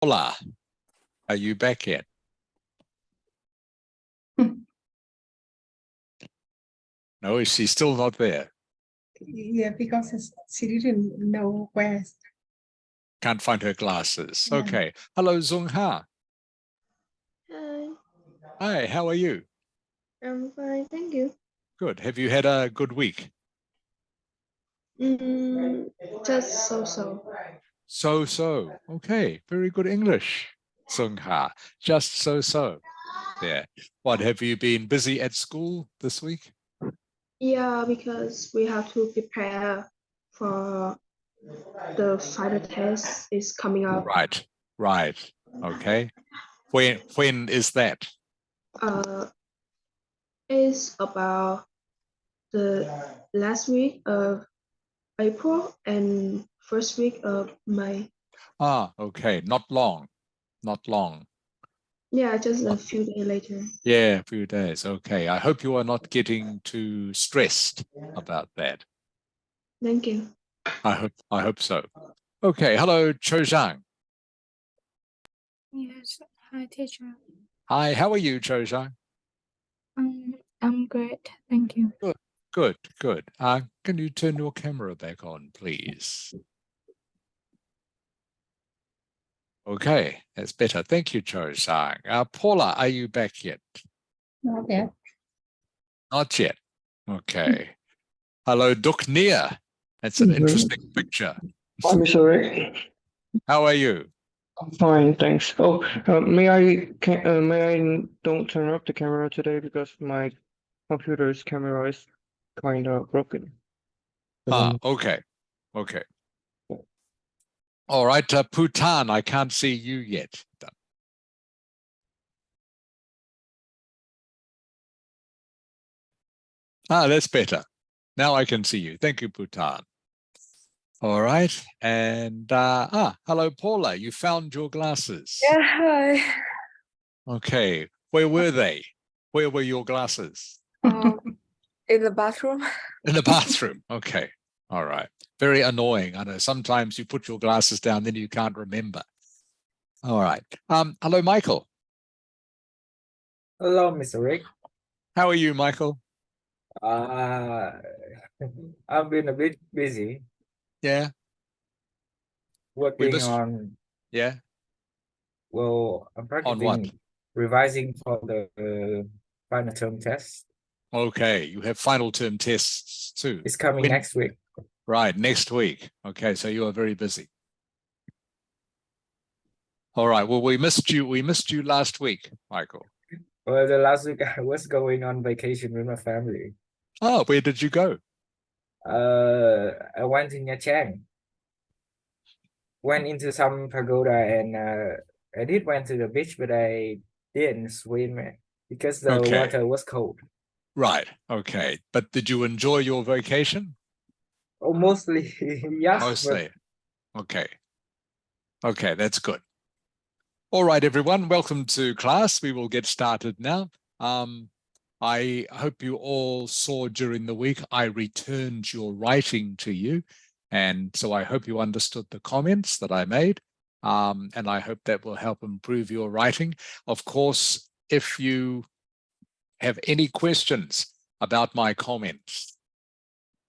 Hola, are you back yet? No, is she still not there? Yeah, because she didn't know where. Can't find her glasses. Yeah. Okay. Hello, Zung Ha. Hi, Hi, how are you? I'm fine, thank you. Good. Have you had a good week? Just so. So. Okay. Very good English, Zung Ha. Just so. There. What, have you been busy at school this week? Yeah, because we have to prepare for the final test is coming up. Right. Okay. When is that? It's about the last week of April and first week of May. Okay. Not long. Yeah, just a few days later. Yeah, a few days. Okay. I hope you are not getting too stressed about that. Thank you. I hope so. Okay. Hello, Cho Zhang. Yes, hi teacher. Hi, how are you, Cho Zhang? I'm great, thank you. Good. Can you turn your camera back on, please? Okay, that's better. Thank you, Cho Zhang. Paula, are you back yet? Not yet. Not yet. Okay. Hello, Duk Nia. That's an interesting picture. Hi, Mr. Rick. How are you? I'm fine, thanks. May I don't turn off the camera today because my computer's camera is kind of broken. Okay. All right, Bhutan, I can't see you yet. That's better. Now I can see you. Thank you, Bhutan. All right. And hello, Paula. You found your glasses. Yeah, hi. Okay. Where were they? Where were your glasses? In the bathroom. In the bathroom. Okay. All right. Very annoying. I know sometimes you put your glasses down, then you can't remember. All right. Hello, Michael. Hello, Mr. Rick. How are you, Michael? I've been a bit busy Yeah. working on, Yeah. well, I'm On what? practicing revising for the final term test. Okay. You have final term tests too. It's coming next week. Right. Next week. Okay. So you are very busy. All right. Well, we missed you. We missed you last week, Michael. Well, the last week I was going on vacation with my family. Oh, where did you go? I went to Nha Trang. Went into some pagoda and I did went to the beach, but I didn't swim because the water was cold. Right. Okay. But did you enjoy your vacation? Oh, mostly, yes. Mostly. Okay. Okay, that's good. All right, everyone. Welcome to class. We will get started now. I hope you all saw during the week I returned your writing to you. And so I hope you understood the comments that I made. And I hope that will help improve your writing. Of course, if you have any questions about my comments,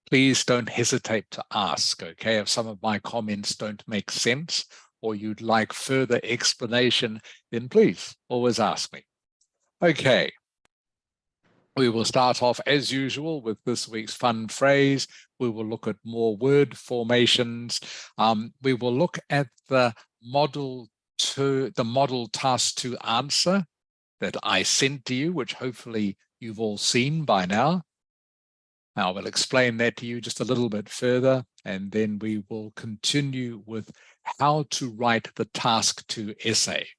please don't hesitate to ask, okay? If some of my comments don't make sense or you'd like further explanation, then please always ask me. Okay. We will start off as usual with this week's fun phrase. We will look at more word formations. We will look at the model task to answer that I sent to you, which hopefully you've all seen by now. I will explain that to you just a little bit further, and then we will continue with how to write the task to essay.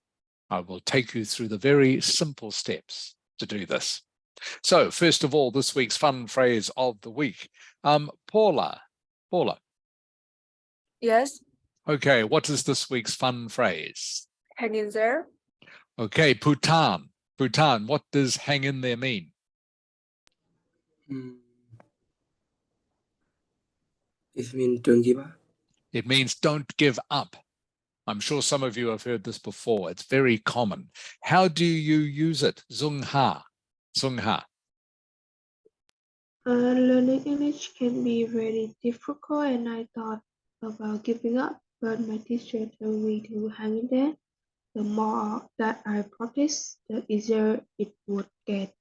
I will take you through the very simple steps to do this. So first of all, this week's fun phrase of the week. Paula. Yes, Okay, what is this week's fun phrase? hang in there. Okay, Bhutan, what does hang in there mean? It means don't give up. It means don't give up. I'm sure some of you have heard this before. It's very common. How do you use it? Zung ha. Zung ha. Learning English can be very difficult, and I thought about giving up, but my teacher told me to hang in there. The more that I practice, the easier it would get.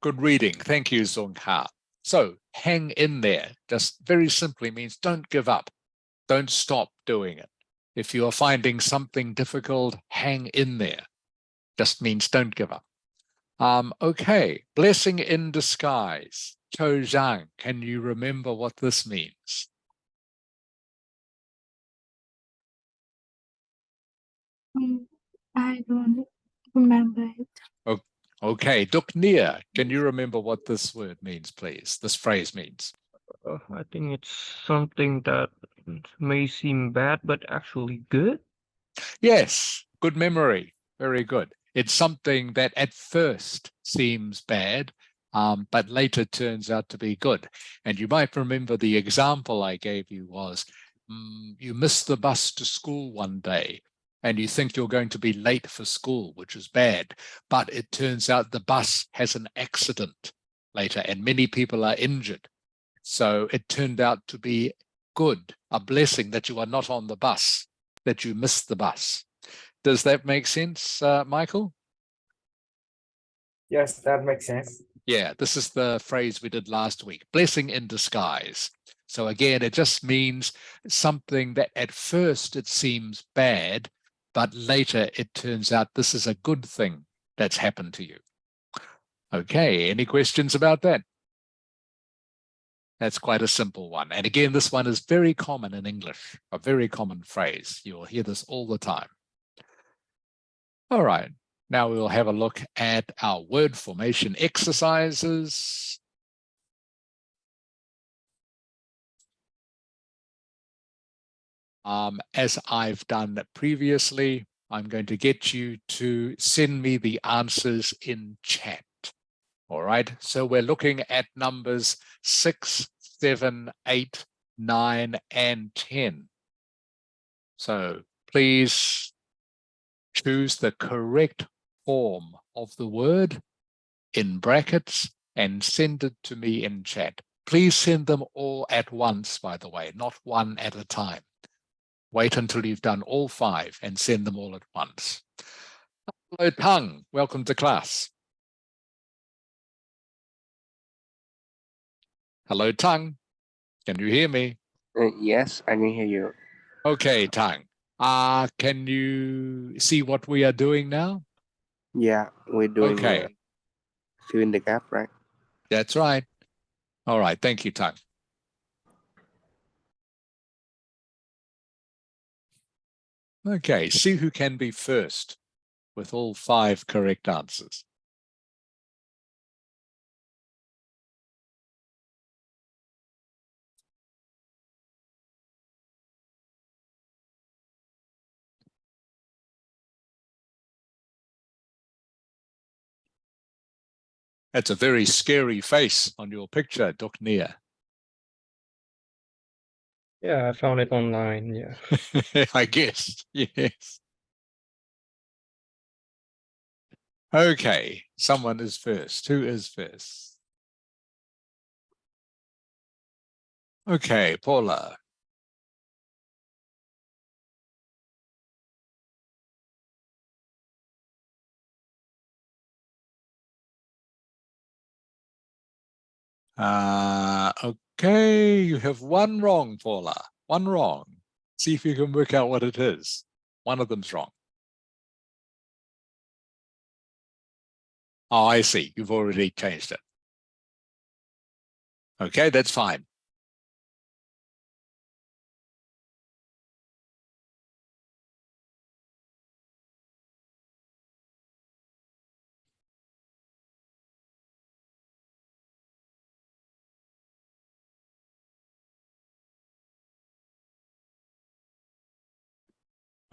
Good reading. Thank you, Zung ha. So hang in there just very simply means don't give up. Don't stop doing it. If you are finding something difficult, hang in there. Just means don't give up. Okay, blessing in disguise. Cho Zhang, can you remember what this means? I don't remember it. Okay, Duk Nia, can you remember what this word means, please? This phrase means. I think it's something that may seem bad, but actually good. Yes, good memory. Very good. It's something that at first seems bad, but later turns out to be good. And you might remember the example I gave you was you missed the bus to school one day and you think you're going to be late for school, which is bad, but it turns out the bus has an accident later and many people are injured. So it turned out to be good, a blessing that you are not on the bus, that you missed the bus. Does that make sense, Michael? Yes, that makes sense. Yeah, this is the phrase we did last week, blessing in disguise. So again, it just means something that at first it seems bad, but later it turns out this is a good thing that's happened to you. Okay, any questions about that? That's quite a simple one. And again, this one is very common in English, a very common phrase. You'll hear this all the time. All right, now we'll have a look at our word formation exercises. As I've done previously, I'm going to get you to send me the answers in chat. All right, so we're looking at numbers 6, 7, 8, 9, and 10. So please choose the correct form of the word in brackets and send it to me in chat. Please send them all at once, by the way, not one at a time. Wait until you've done all 5 and send them all at once. Hello, Tang. Welcome to class. Hello, Tang. Can you hear me? Yes, I can hear you. Okay, Tang. Can you see what we are doing now? Yeah, we're doing Okay, fill in the gap, right? that's right. All right, thank you, Tang. Okay, see who can be first with all 5 correct answers. That's a very scary face on your picture, Duk Nia. Yeah, I found it online. Yeah. I guess, yes. Okay, someone is first. Who is first? Okay, Paula. Okay, you have one wrong, Paula. One wrong. See if you can work out what it is. One of them's wrong. Oh, I see. You've already changed it. Okay, that's fine.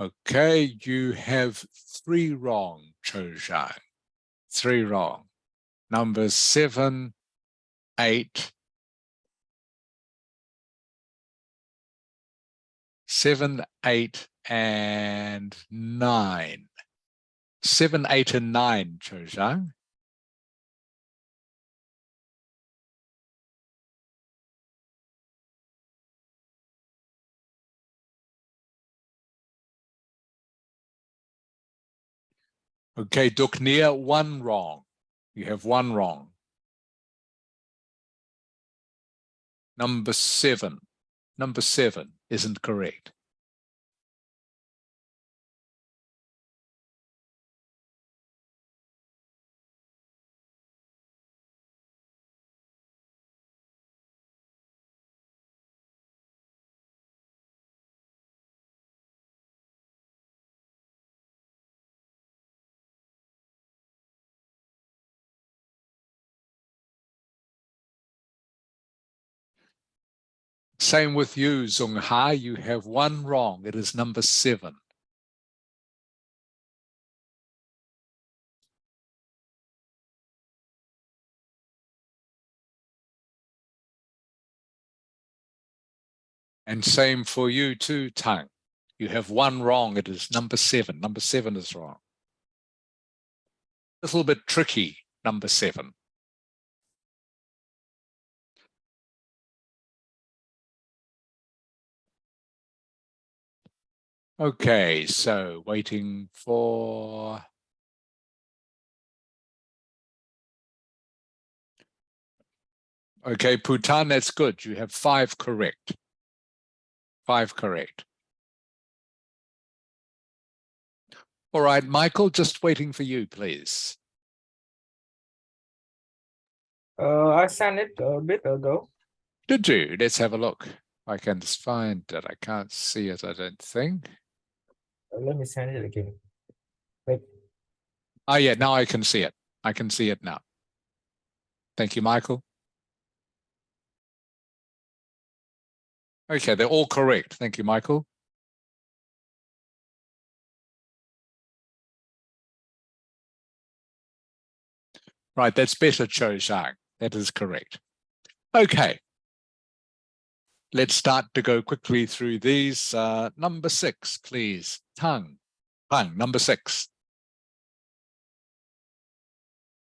Okay, you have 3 wrong, Cho Zhang. 3 wrong. Numbers 7, 8, 7, 8, and 9. 7, 8, and 9, Cho Zhang. Okay, Duk Nia, 1 wrong. You have 1 wrong. Number 7. Number 7 isn't correct. Same with you, Zung Ha. You have 1 wrong. It is number 7. And same for you too, Tang. You have 1 wrong. It is number 7. Number 7 is wrong. A little bit tricky, number 7. Okay, so waiting for... Okay, Putan, that's good. You have 5 correct. 5 correct. All right, Michael, just waiting for you, please. I sent it a bit ago. Did you? Let's have a look. I can just find it. I can't see it, I don't think. Let me send it again. Wait. Oh, yeah, now I can see it. I can see it now. Thank you, Michael. Okay, they're all correct. Thank you, Michael. Right, that's better, Cho Zhang. That is correct. Okay. Let's start to go quickly through these. Number 6, please. Tang. Tang, number 6.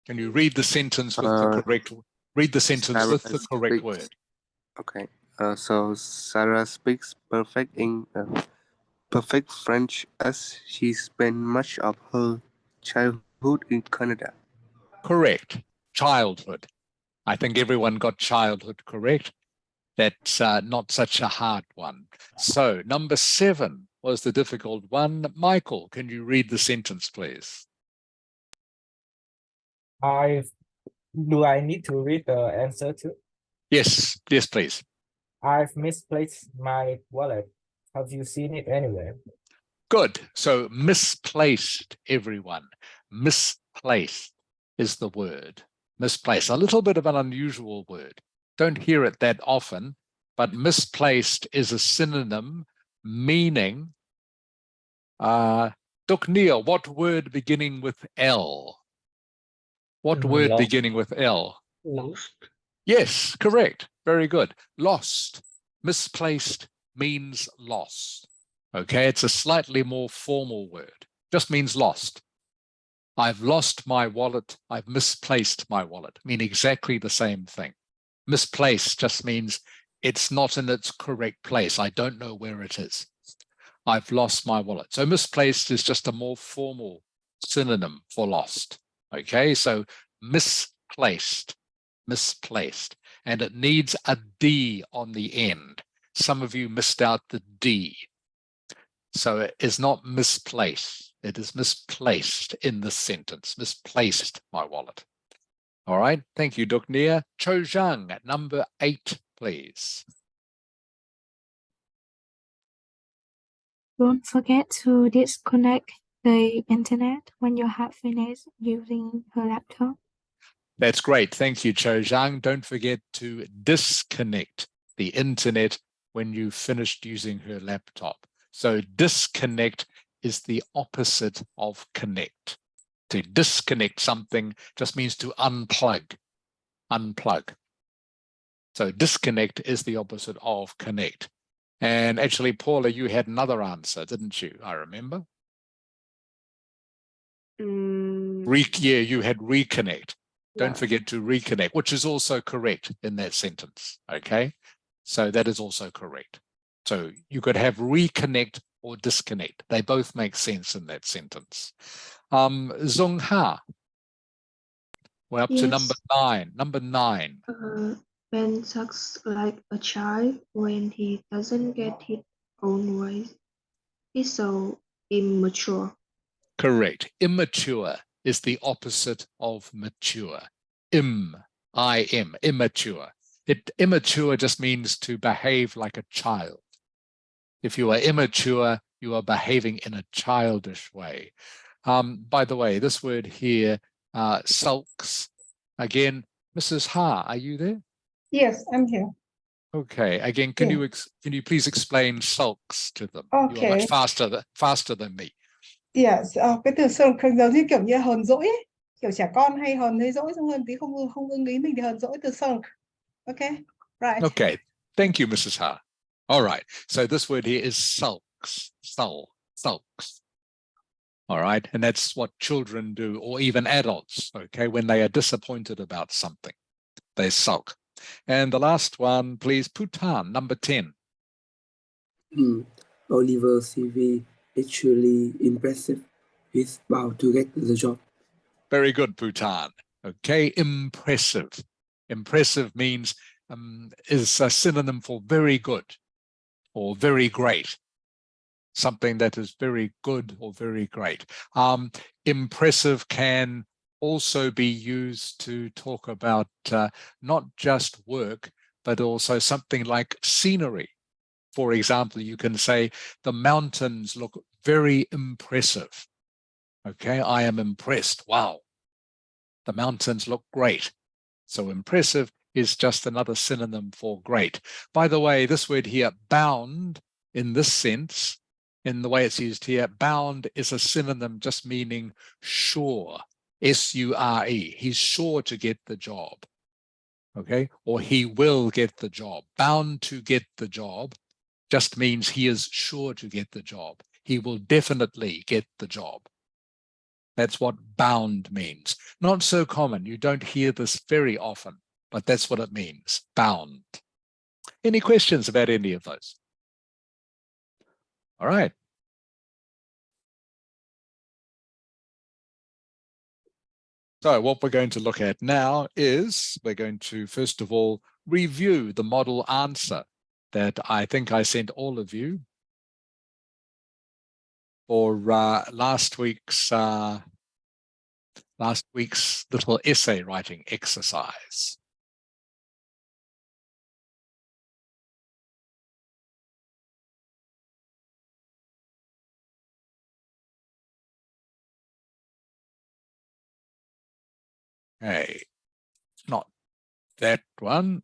Can you read the sentence with the correct Sarah word? Okay. So Sarah speaks perfect French as she spent much of her childhood in Canada. Correct. Childhood. I think everyone got childhood correct. That's not such a hard one. So number 7 was the difficult one. Michael, can you read the sentence, please? Do I need to read the answer too? Yes, yes, please. I've misplaced my wallet. Have you seen it anywhere? Good. So misplaced, everyone. Misplaced is the word. Misplaced. A little bit of an unusual word. Don't hear it that often, but misplaced is a synonym meaning. Duk Neil, what word beginning with L? What word Lost. beginning with L? Lost. Yes, correct. Very good. Lost. Misplaced means lost. Okay, it's a slightly more formal word. Just means lost. I've lost my wallet. I've misplaced my wallet. Mean exactly the same thing. Misplaced just means it's not in its correct place. I don't know where it is. I've lost my wallet. So misplaced is just a more formal synonym for lost. Okay, so misplaced, misplaced. And it needs a D on the end. Some of you missed out the D. So it is not misplaced. It is misplaced in this sentence. Misplaced my wallet. All right. Thank you, Duk Nia. Cho Zhang at number 8, please. Don't forget to disconnect the internet when you have finished using her laptop. That's great. Thank you, Cho Zhang. Don't forget to disconnect the internet when you've finished using her laptop. So disconnect is the opposite of connect. To disconnect something just means to unplug. Unplug. So disconnect is the opposite of connect. And actually, Paula, you had another answer, didn't you? I remember. Yeah, you had reconnect. Don't forget to reconnect, which is also correct in that sentence. Okay, so that is also correct. So you could have reconnect or disconnect. They both make sense in that sentence. Zung Ha, we're up to number Yes. 9. Number 9. Ben sucks like a child when he doesn't get his own way. He's so immature. Correct. Immature is the opposite of mature. I-M, immature. Immature just means to behave like a child. If you are immature, you are behaving in a childish way. By the way, this word here, sulks, again, Mrs. Ha, are you there? Yes, I'm here. Okay, again, can Yeah. you please explain sulks to them? You are Okay. much faster than me. Yes, cái từ sulk giống như kiểu như hờn dỗi ấy. Kiểu trẻ con hay hờn thấy dỗi xong hơn tí không ưng ý mình thì hờn dỗi từ sulk. Okay, right. Okay, thank you, Mrs. Ha. All right, so this word here is sulks, sulks. All right, and that's what children do, or even adults, okay, when they are disappointed about something, they sulk. And the last one, please, Bhutan, number 10. Oliver's CV is truly impressive. He's about to get the job. Very good, Bhutan. Okay, impressive. Impressive means is a synonym for very good or very great. Something that is very good or very great. Impressive can also be used to talk about not just work, but also something like scenery. For example, you can say the mountains look very impressive. Okay, I am impressed. Wow, the mountains look great. So impressive is just another synonym for great. By the way, this word here, bound, in this sense, in the way it's used here, bound is a synonym just meaning sure, S-U-R-E. He's sure to get the job, okay? Or he will get the job. Bound to get the job just means he is sure to get the job. He will definitely get the job. That's what bound means. Not so common. You don't hear this very often, but that's what it means, bound. Any questions about any of those? All right. So what we're going to look at now is we're going to, first of all, review the model answer that I think I sent all of you for last week's little essay writing exercise. Okay, not that one.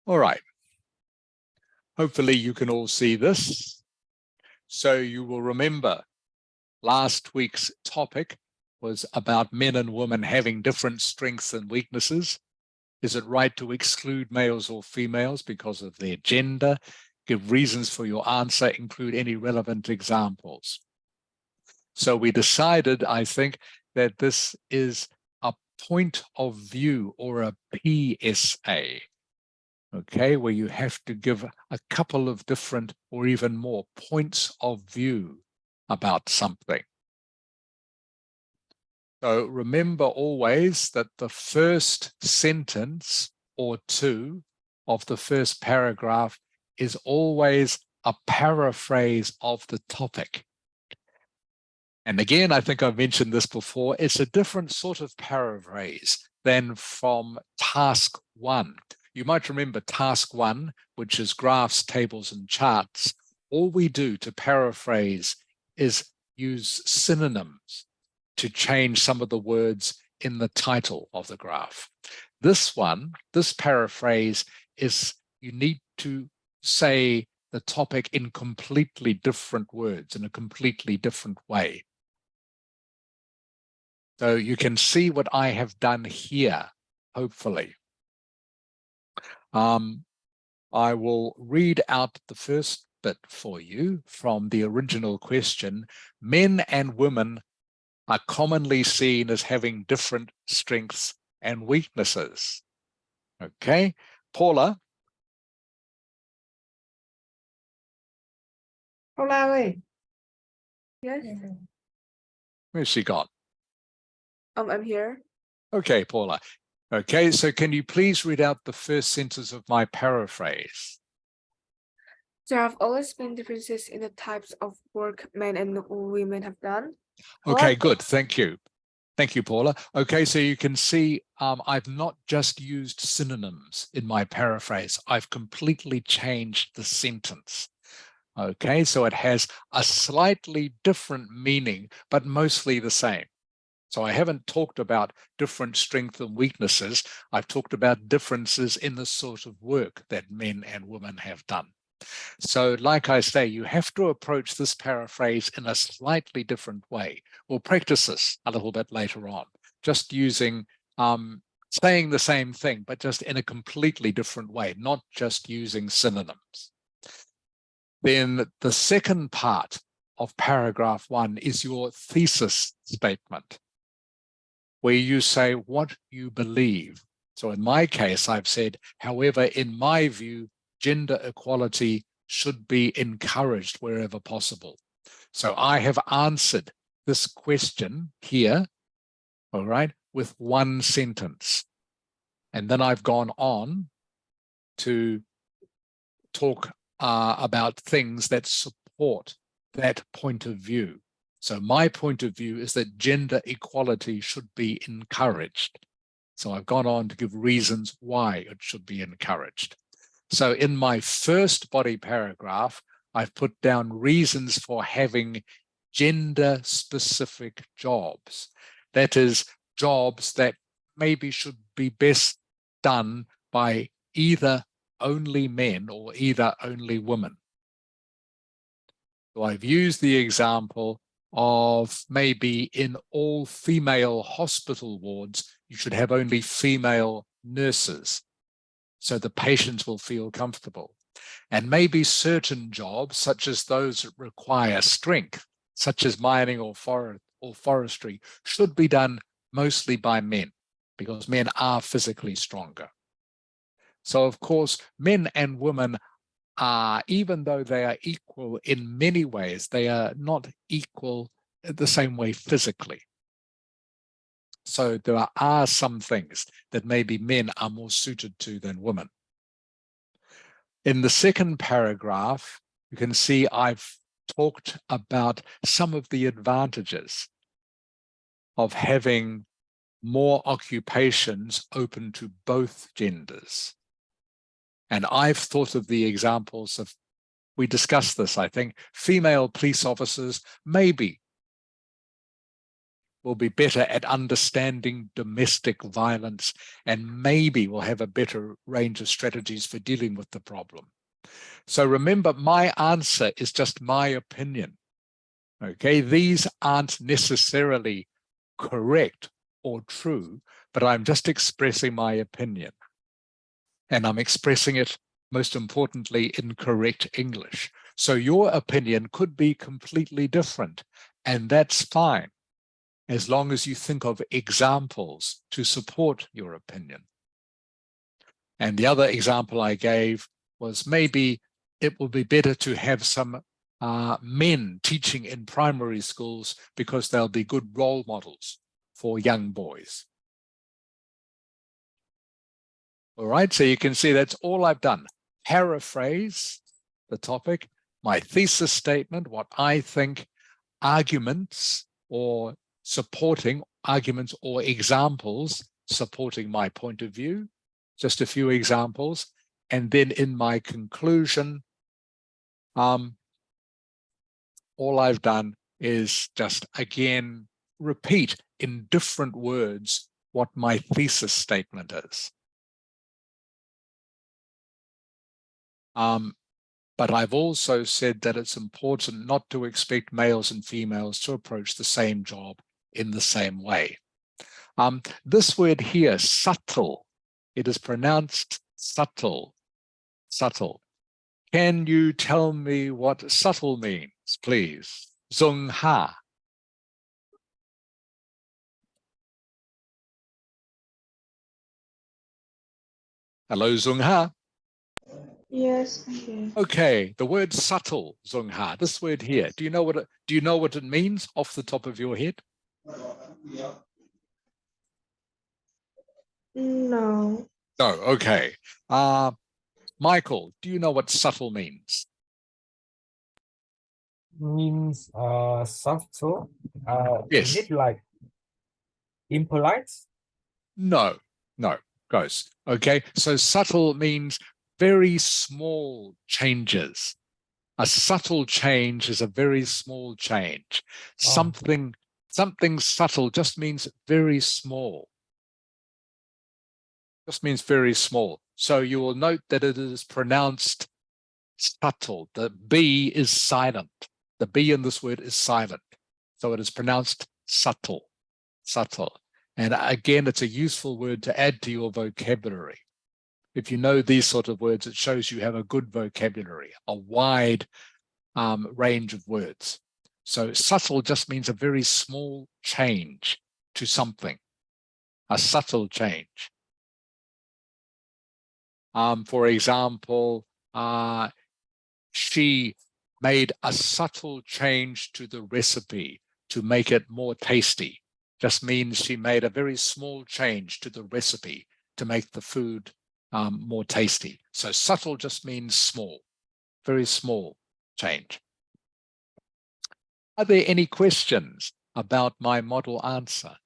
All right. Hopefully you can all see this. So you will remember last week's topic was about men and women having different strengths and weaknesses. Is it right to exclude males or females because of their gender? Give reasons for your answer, include any relevant examples. So we decided, I think, that this is a point of view or a PSA, okay, where you have to give a couple of different or even more points of view about something. So remember always that the first sentence or two of the first paragraph is always a paraphrase of the topic. And again, I think I've mentioned this before, it's a different sort of paraphrase than from task 1. You might remember task 1, which is graphs, tables, and charts. All we do to paraphrase is use synonyms to change some of the words in the title of the graph. This one, this paraphrase is you need to say the topic in completely different words, in a completely different way. So you can see what I have done here, hopefully. I will read out the first bit for you from the original question. Men and women are commonly seen as having different strengths and weaknesses. Okay, Paula. Paula ơi. Yes. Where's she gone? I'm here. Okay, Paula. Okay, so can you please read out the first sentence of my paraphrase? There have always been differences in the types of work men and women have done. Okay, good. Thank you. Thank you, Paula. Okay, so you can see I've not just used synonyms in my paraphrase. I've completely changed the sentence. Okay, so it has a slightly different meaning, but mostly the same. So I haven't talked about different strengths and weaknesses. I've talked about differences in the sort of work that men and women have done. So like I say, you have to approach this paraphrase in a slightly different way. We'll practice this a little bit later on, just using, saying the same thing, but just in a completely different way, not just using synonyms. Then the second part of paragraph 1 is your thesis statement, where you say what you believe. So in my case, I've said, however, in my view, gender equality should be encouraged wherever possible. So I have answered this question here, all right, with one sentence. And then I've gone on to talk about things that support that point of view. So my point of view is that gender equality should be encouraged. So I've gone on to give reasons why it should be encouraged. So in my first body paragraph, I've put down reasons for having gender-specific jobs. That is, jobs that maybe should be best done by either only men or either only women. So I've used the example of maybe in all female hospital wards, you should have only female nurses, so the patients will feel comfortable. And maybe certain jobs, such as those that require strength, such as mining or forestry, should be done mostly by men, because men are physically stronger. So of course, men and women are, even though they are equal in many ways, they are not equal the same way physically. So there are some things that maybe men are more suited to than women. In the second paragraph, you can see I've talked about some of the advantages of having more occupations open to both genders. And I've thought of the examples of, we discussed this, I think, female police officers maybe will be better at understanding domestic violence and maybe will have a better range of strategies for dealing with the problem. So remember, my answer is just my opinion. Okay, these aren't necessarily correct or true, but I'm just expressing my opinion. And I'm expressing it, most importantly, in correct English. So your opinion could be completely different, and that's fine, as long as you think of examples to support your opinion. And the other example I gave was maybe it will be better to have some men teaching in primary schools because they'll be good role models for young boys. All right, so you can see that's all I've done. Paraphrase the topic, my thesis statement, what I think, arguments or supporting arguments or examples supporting my point of view, just a few examples. And then in my conclusion, all I've done is just, again, repeat in different words what my thesis statement is. But I've also said that it's important not to expect males and females to approach the same job in the same way. This word here, subtle, it is pronounced subtle, subtle. Can you tell me what subtle means, please? Zung ha. Hello, Zung ha. Yes, okay. Okay, the word subtle, Zung ha. This word here. Do you know what it means off the top of your head? No. No. Okay. Michael, do you know what subtle means? Means subtle. Yes. Is it like impolite? No. No. Close. Okay. So subtle means very small changes. A subtle change is a very small change. Oh. Something subtle just means very small. Just means very small. So you will note that it is pronounced subtle. The B is silent. The B in this word is silent. So it is pronounced subtle, subtle. And again, it's a useful word to add to your vocabulary. If you know these sort of words, it shows you have a good vocabulary, a wide range of words. So subtle just means a very small change to something, a subtle change. For example, she made a subtle change to the recipe to make it more tasty. Just means she made a very small change to the recipe to make the food more tasty. So subtle just means small, very small change. Are there any questions about my model answer?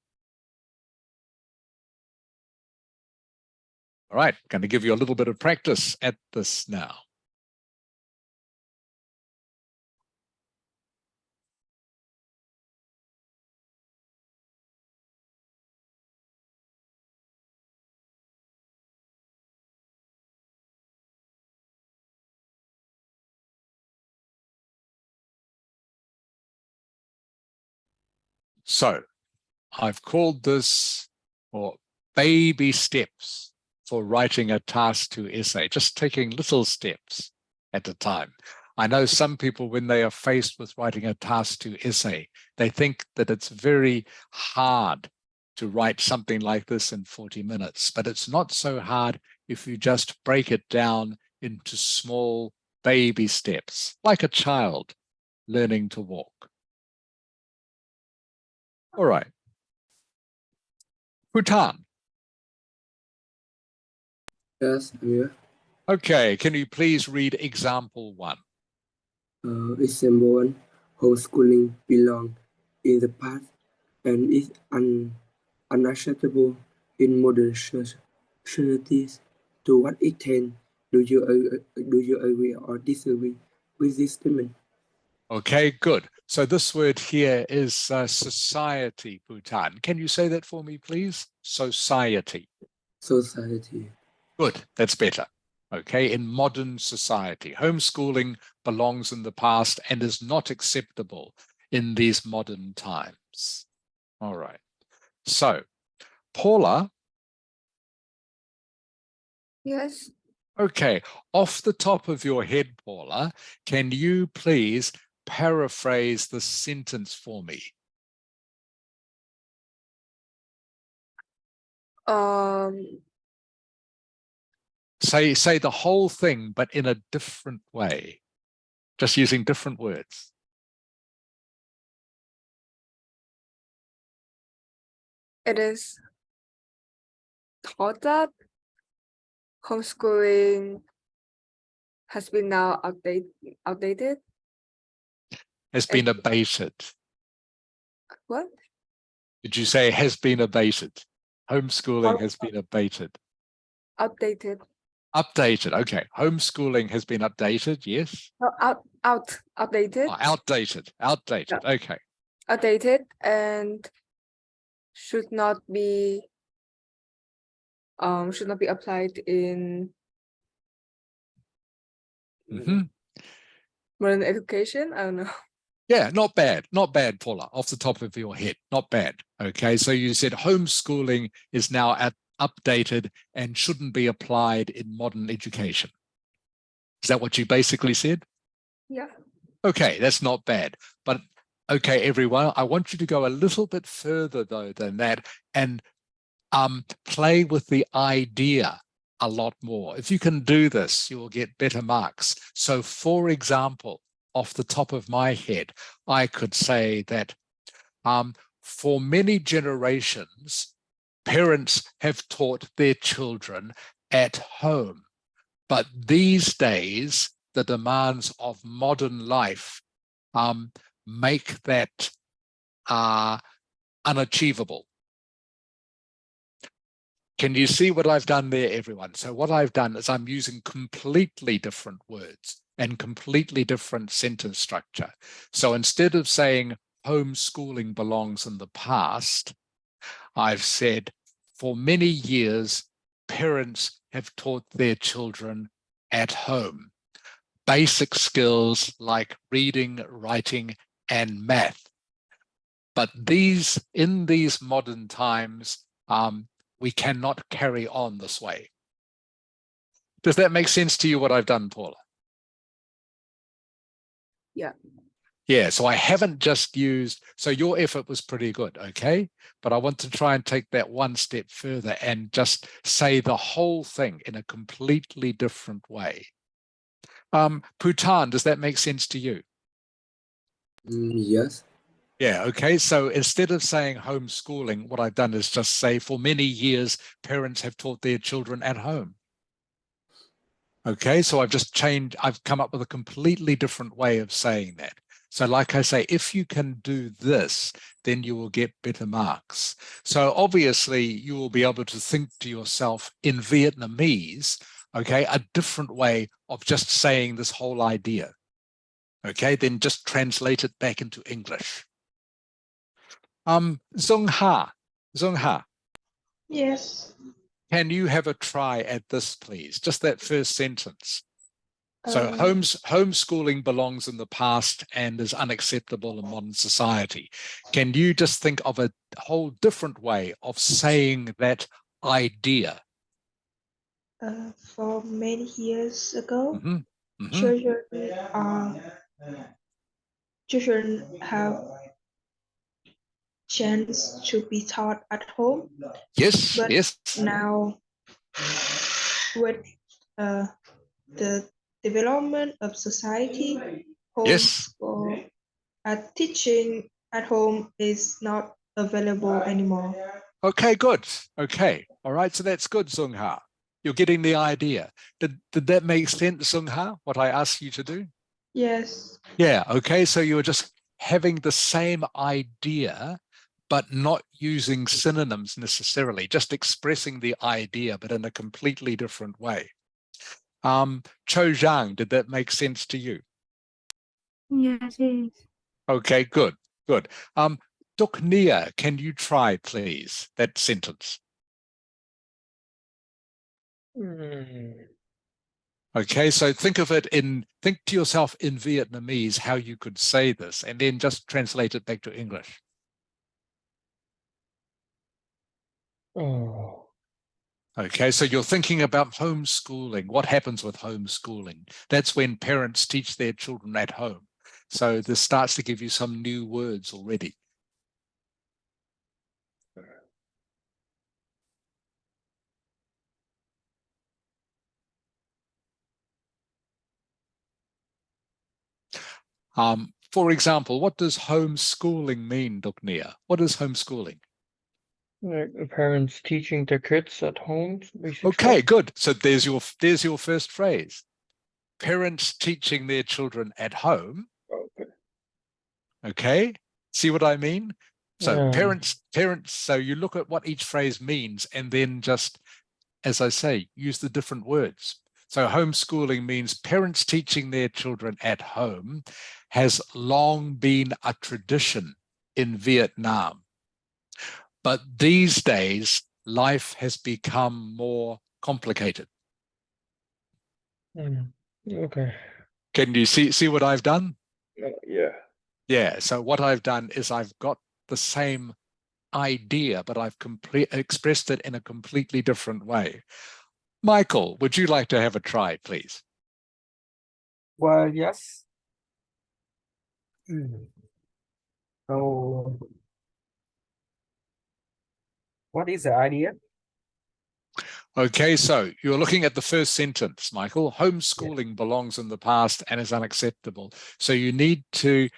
All right, going to give you a little bit of practice at this now. So I've called this, or baby steps for writing a task 2 essay, just taking little steps at a time. I know some people, when they are faced with writing a task 2 essay, they think that it's very hard to write something like this in 40 minutes, but it's not so hard if you just break it down into small baby steps, like a child learning to walk. All right. Bhutan. Yes, I'm here. Okay, can you please read example 1? Example 1. Homeschooling belong in the past and is unacceptable in modern societies. To what extent do you agree or disagree with this statement? Okay, good. So this word here is society, Bhutan. Can you say that for me, please? Society. Society. Good, that's better. Okay, in modern society, homeschooling belongs in the past and is not acceptable in these modern times. All right. So, Paula. Yes. Okay, off the top of your head, Paula, can you please paraphrase the sentence for me? Say the whole thing, but in a different way, just using different words. It is thought that homeschooling has been now outdated. Has been abated. What? Did you say has been abated? Homeschooling has been abated. Outdated. Updated. Okay. Homeschooling has been updated. Yes. No, outdated. Oh, outdated. Outdated. Yeah. Okay. Outdated and should not be applied in modern education. I don't know. Yeah, not bad. Not bad, Paula, off the top of your head. Not bad. Okay, so you said homeschooling is now updated and shouldn't be applied in modern education. Is that what you basically said? Yeah. Okay, that's not bad. But okay, everyone, I want you to go a little bit further though than that and play with the idea a lot more. If you can do this, you will get better marks. So for example, off the top of my head, I could say that for many generations, parents have taught their children at home. But these days, the demands of modern life make that unachievable. Can you see what I've done there, everyone? So what I've done is I'm using completely different words and completely different sentence structure. So instead of saying homeschooling belongs in the past, I've said for many years, parents have taught their children at home basic skills like reading, writing, and math. But in these modern times, we cannot carry on this way. Does that make sense to you, what I've done, Paula? Yeah. Yeah, so I haven't just used, so your effort was pretty good, okay? But I want to try and take that one step further and just say the whole thing in a completely different way. Putan, does that make sense to you? Yes. Yeah, okay. So instead of saying homeschooling, what I've done is just say for many years, parents have taught their children at home. Okay, so I've come up with a completely different way of saying that. So like I say, if you can do this, then you will get better marks. So obviously you will be able to think to yourself in Vietnamese, okay, a different way of just saying this whole idea. Okay, then just translate it back into English. Dung Ha, Yes. can you have a try at this, please? Just that first sentence. So Uh, homeschooling belongs in the past and is unacceptable in modern society. Can you just think of a whole different way of saying that idea? For many years ago, Mm-hmm. Mm-hmm. children have chance to be taught at home. Yes, But yes. now, with the development of society, Yes. teaching at home is not available anymore. Okay, good. Okay. All right. So that's good, Dung Ha. You're getting the idea. Did that make sense, Dung Ha, what I asked you to do? Yes. Yeah. Okay. So you're just having the same idea, but not using synonyms necessarily, just expressing the idea, but in a completely different way. Cho Zhang, did that make sense to you? Yes, it is. Okay, good, good. Duk Nia, can you try, please, that sentence? Okay, so think to yourself in Vietnamese how you could say this, and then just translate it back to English. Oh. Okay, so you're thinking about homeschooling. What happens with homeschooling? That's when parents teach their children at home. So this starts to give you some new words already. For example, what does homeschooling mean, Duk Nia? What is homeschooling? Like parents teaching their kids at home, basic Okay, stuff. good. So there's your first phrase. Parents teaching their children at home. Okay. Okay, see what I mean? So Yeah. parents, so you look at what each phrase means and then just, as I say, use the different words. So homeschooling means parents teaching their children at home has long been a tradition in Vietnam. But these days, life has become more complicated. Okay. Can you see what I've done? Yeah. Yeah, so what I've done is I've got the same idea, but I've expressed it in a completely different way. Michael, would you like to have a try, please? Well, yes. So, what is the idea? Okay, so you're looking at the first sentence, Michael. Homeschooling belongs in the past and is unacceptable. So you need to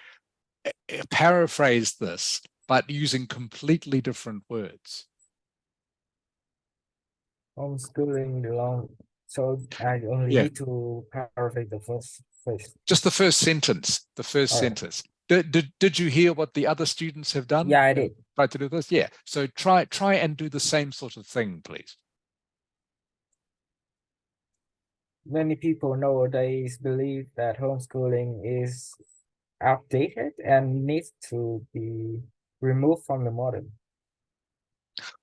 paraphrase this, but using completely different words. Homeschooling belong. So I only Yeah. need to paraphrase the first phrase. Just the first sentence, the first All right. sentence. Did you hear what the other students have done? Yeah, I did. Try to do this? Yeah. So try and do the same sort of thing, please. Many people nowadays believe that homeschooling is outdated and needs to be removed from the model.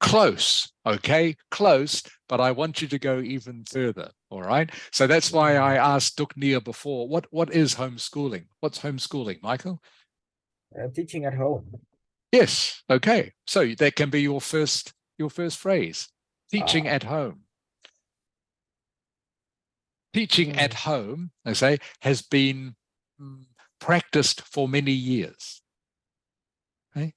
Close, okay, close, but I want you to go even further, all right? So that's why I asked Duknia before, what is homeschooling? What's homeschooling, Michael? Teaching at home. Yes, okay. So that can be your first phrase, teaching at home. Teaching at home, I say, has been practiced for many years. Okay?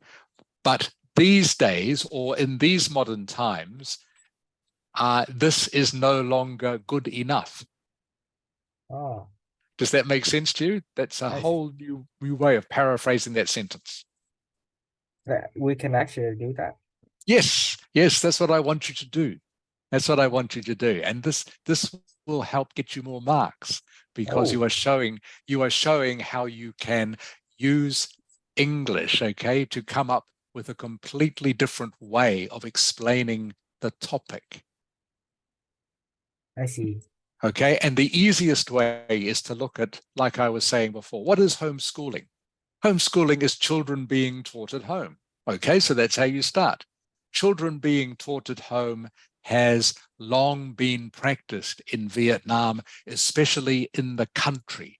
But these days, or in these modern times, this is no longer good enough. Oh, Does that make sense to you? That's a whole new way of paraphrasing that sentence. we can actually do that. Yes, yes, that's what I want you to do. That's what I want you to do. And this will help get you more marks, because you are showing how you can use English, okay, to come up with a completely different way of explaining the topic. I see. Okay, and the easiest way is to look at, like I was saying before, what is homeschooling? Homeschooling is children being taught at home. Okay, so that's how you start. Children being taught at home has long been practiced in Vietnam, especially in the country.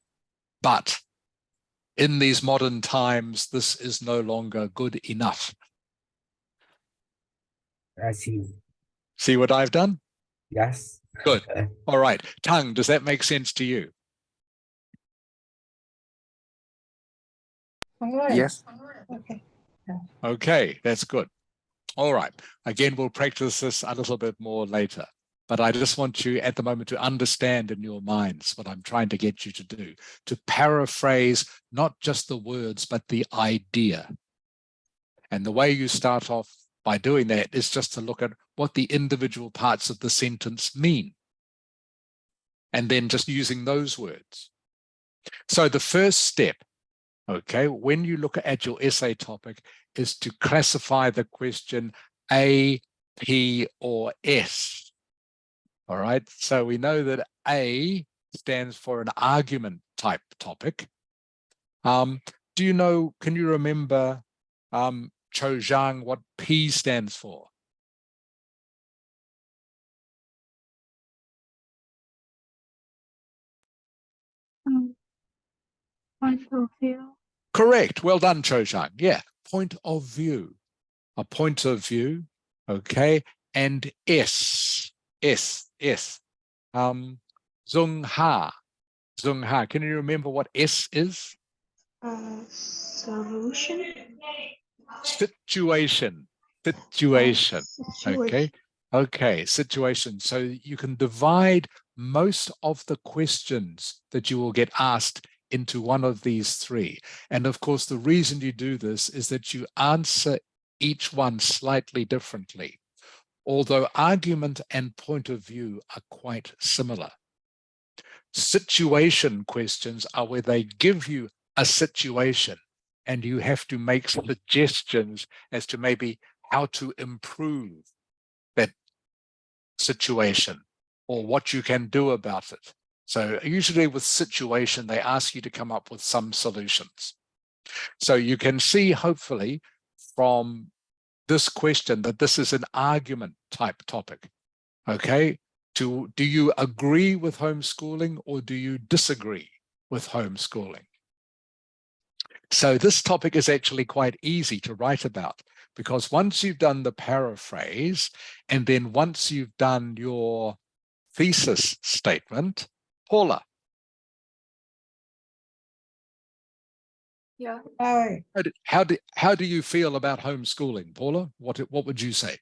But in these modern times, this is no longer good enough. I see. See what I've done? Yes. Good. All right. Tongue, does that make sense to you? Yes. Okay. Okay, that's good. All right. Again, we'll practice this a little bit more later. But I just want you at the moment to understand in your minds what I'm trying to get you to do, to paraphrase not just the words, but the idea. And the way you start off by doing that is just to look at what the individual parts of the sentence mean. And then just using those words. So the first step, okay, when you look at your essay topic, is to classify the question A, P, or S. All right, so we know that A stands for an argument type topic. Do you know, can you remember, Cho Zhang, what P stands for? Point of view. Correct. Well done, Cho Zhang. Yeah, point of view. A point of view, okay, and S. Zung Ha. Can you remember what S is? Solution. Situation. Okay, situation. So you can divide most of the questions that you will get asked into one of these three. And of course, the reason you do this is that you answer each one slightly differently, although argument and point of view are quite similar. Situation questions are where they give you a situation and you have to make suggestions as to maybe how to improve that situation or what you can do about it. So usually with situation, they ask you to come up with some solutions. So you can see, hopefully, from this question that this is an argument type topic. Okay, do you agree with homeschooling or do you disagree with homeschooling? So this topic is actually quite easy to write about, because once you've done the paraphrase, and then once you've done your thesis statement, Paula, Yeah. Rồi, how do you feel about homeschooling, Paula? What would you say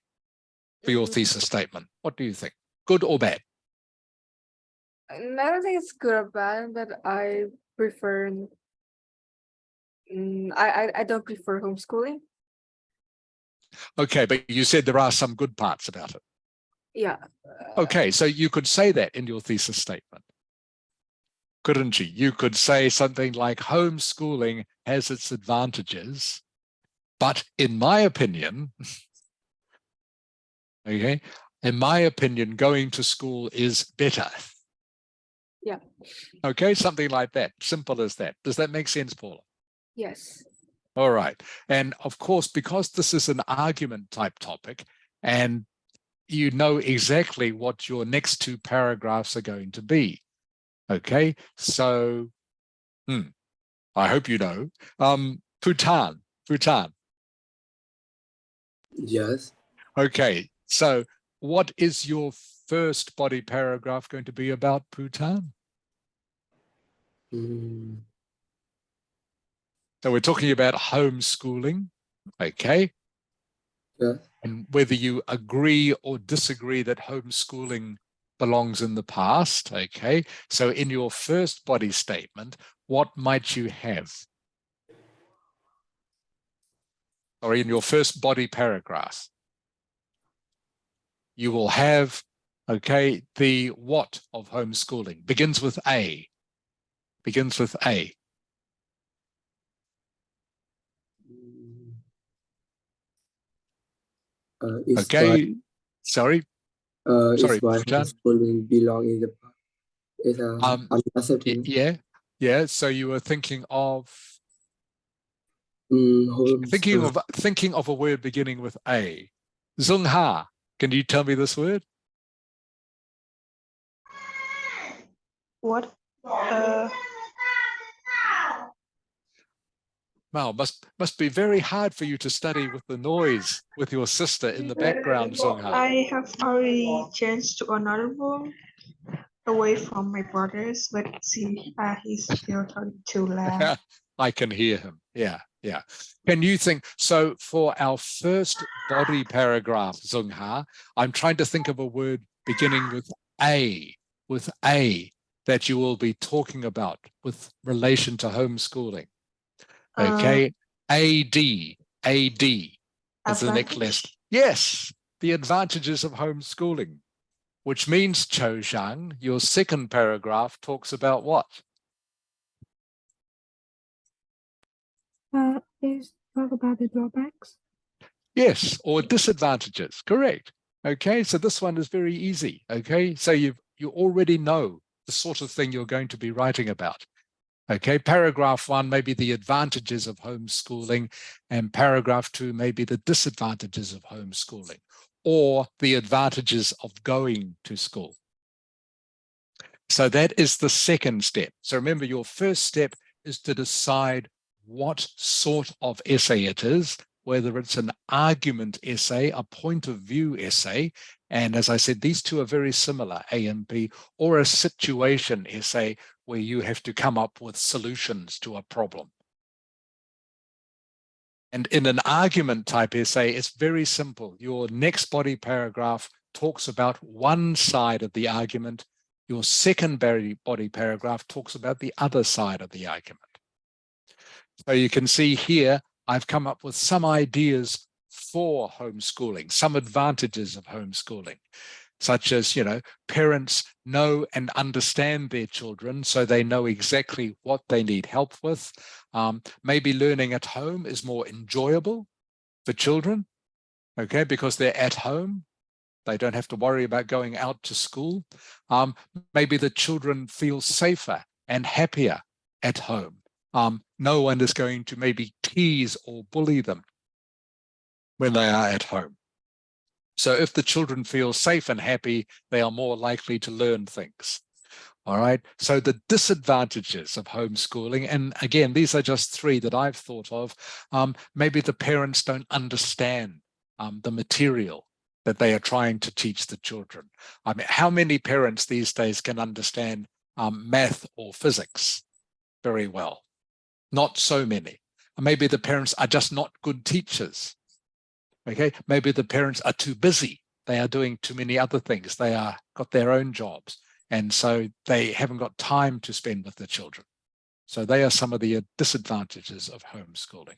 for your thesis statement? What do you think? Good or bad? I don't think it's good or bad, but I prefer. I don't prefer homeschooling. Okay, but you said there are some good parts about it. Yeah. Okay, so you could say that in your thesis statement, couldn't you? You could say something like homeschooling has its advantages, but in my opinion, okay, in my opinion, going to school is better. Yeah. Okay, something like that. Simple as that. Does that make sense, Paula? Yes. All right. And of course, because this is an argument type topic, and you know exactly what your next two paragraphs are going to be. Okay, so I hope you know. Bhutan. Yes. Okay, so what is your first body paragraph going to be about Bhutan? Mm, So we're talking about homeschooling, okay? yes. And whether you agree or disagree that homeschooling belongs in the past, okay? So in your first body statement, what might you have? Or in your first body paragraph, you will have, okay, the what of homeschooling. Begins with A. Begins with A. Mm, it's why Okay, sorry, it's sorry, why Bhutan. homeschooling belong in the past. It's unacceptable. Yeah. So you were thinking of Home, thinking of a word beginning with A. Zungha. Can you tell me this word? What? Wow, must be very hard for you to study with the noise with your sister in the background, Zungha. I have already changed to another room away from my brothers, but see, he's still talking too loud. I can hear him. Yeah. Can you think, so for our first body paragraph, Zungha, I'm trying to think of a word beginning with A, that you will be talking about with relation to homeschooling. Okay, AD is the next list. Yes, the advantages of homeschooling, which means, Cho Zhang, your second paragraph talks about what? Is talk about the drawbacks. Yes, or disadvantages, correct. Okay, so this one is very easy. Okay, so you already know the sort of thing you're going to be writing about. Okay, paragraph 1 may be the advantages of homeschooling, and paragraph 2 may be the disadvantages of homeschooling, or the advantages of going to school. So that is the second step. So remember, your first step is to decide what sort of essay it is, whether it's an argument essay, a point of view essay, and as I said, these two are very similar, A and B, or a situation essay where you have to come up with solutions to a problem. And in an argument type essay, it's very simple. Your next body paragraph talks about one side of the argument. Your second body paragraph talks about the other side of the argument. So you can see here, I've come up with some ideas for homeschooling, some advantages of homeschooling, such as, parents know and understand their children, so they know exactly what they need help with. Maybe learning at home is more enjoyable for children, okay, because they're at home. They don't have to worry about going out to school. Maybe the children feel safer and happier at home. No one is going to maybe tease or bully them when they are at home. So if the children feel safe and happy, they are more likely to learn things. All right. So the disadvantages of homeschooling, and again, these are just three that I've thought of. Maybe the parents don't understand the material that they are trying to teach the children. I mean, how many parents these days can understand math or physics very well? Not so many. Maybe the parents are just not good teachers. Okay. Maybe the parents are too busy. They are doing too many other things. They are got their own jobs. And so they haven't got time to spend with the children. So they are some of the disadvantages of homeschooling.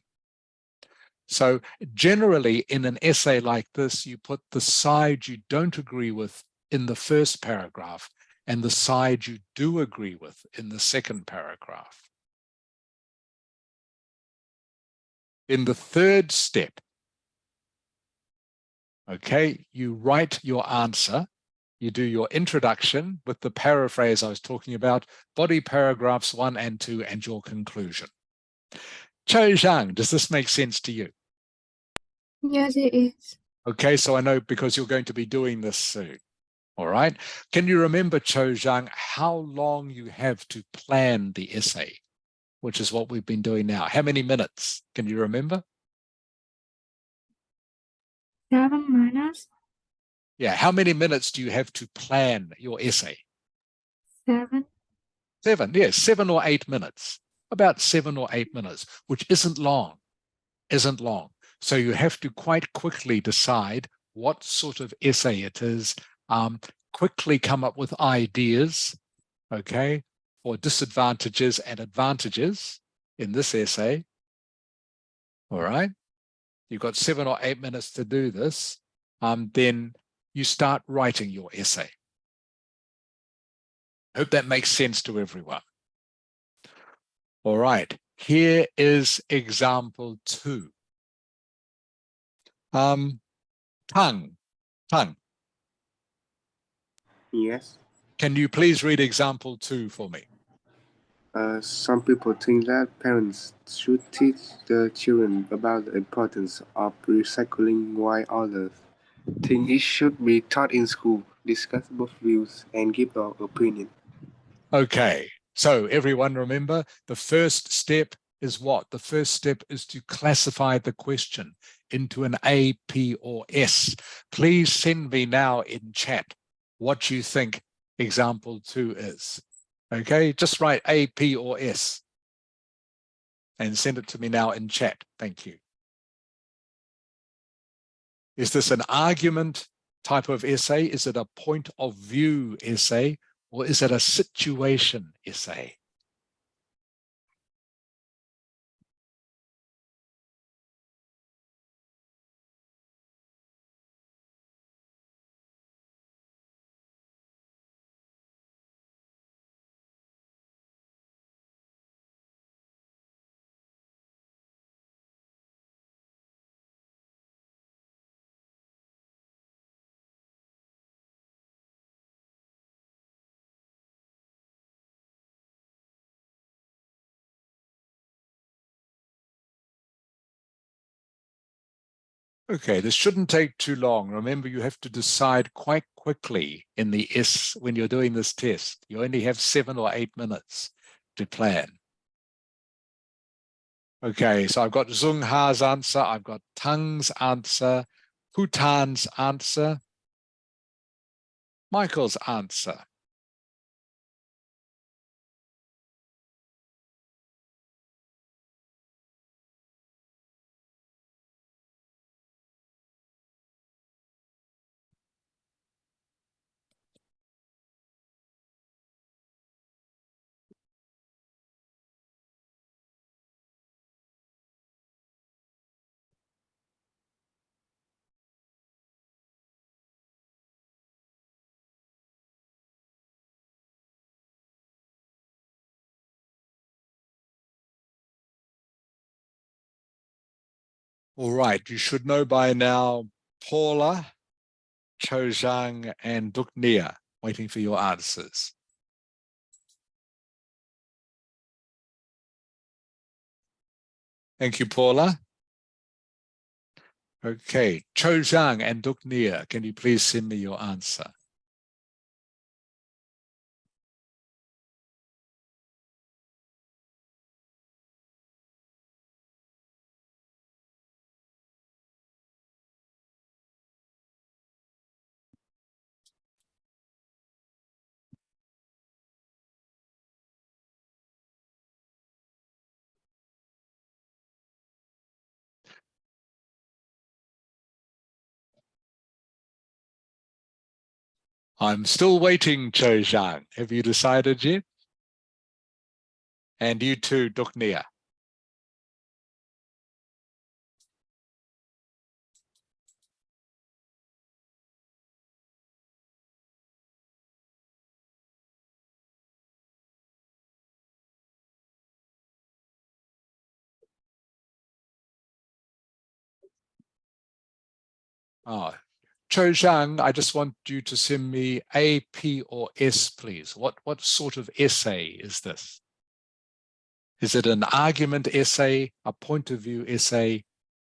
So generally in an essay like this, you put the side you don't agree with in the first paragraph and the side you do agree with in the second paragraph. In the third step, okay, you write your answer. You do your introduction with the paraphrase I was talking about, body paragraphs 1 and 2, and your conclusion. Cho Zhang, does this make sense to you? Yes, it is. Okay, so I know because you're going to be doing this soon. All right. Can you remember, Cho Zhang, how long you have to plan the essay, which is what we've been doing now? How many minutes? Can you remember? 7 minutes. Yeah, how many minutes do you have to plan your essay? 7. 7, yes, 7 or 8 minutes. About 7 or 8 minutes, which isn't long, isn't long. So you have to quite quickly decide what sort of essay it is, quickly come up with ideas, okay, for disadvantages and advantages in this essay. All right, you've got 7 or 8 minutes to do this. Then you start writing your essay. Hope that makes sense to everyone. All right, here is example 2. Tongue. Yes. Can you please read example 2 for me? Some people think that parents should teach the children about the importance of recycling, while others think it should be taught in school, discuss both views, and give our opinion. Okay, so everyone remember, the first step is what? The first step is to classify the question into an A, P, or S. Please send me now in chat what you think example 2 is. Okay, just write A, P, or S and send it to me now in chat. Thank you. Is this an argument type of essay? Is it a point of view essay? Or is it a situation essay? Okay, this shouldn't take too long. Remember, you have to decide quite quickly in the S when you're doing this test. You only have 7 or 8 minutes to plan. Okay, so I've got Zung Ha's answer, I've got Tang's answer, Putan's answer, Michael's answer. All right, you should know by now, Paula, Cho Zhang, and Duk Nia, waiting for your answers. Thank you, Paula. Okay, Cho Zhang and Duk Nia, can you please send me your answer? I'm still waiting, Cho Zhang. Have you decided yet? And you too, Duk Nia. Oh, Cho Zhang, I just want you to send me A, P, or S, please. What sort of essay is this? Is it an argument essay, a point of view essay,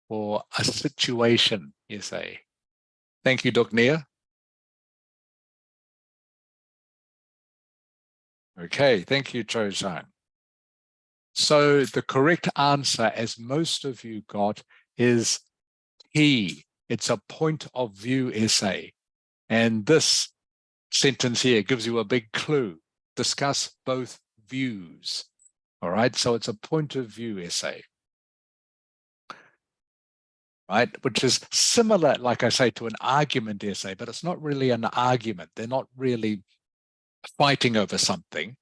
or a situation essay? Thank you, Duk Nia. Okay, thank you, Cho Zhang. So the correct answer, as most of you got, is P. It's a point of view essay. And this sentence here gives you a big clue. Discuss both views. All right, so it's a point of view essay. Right, which is similar, like I say, to an argument essay, but it's not really an argument. They're not really fighting over something.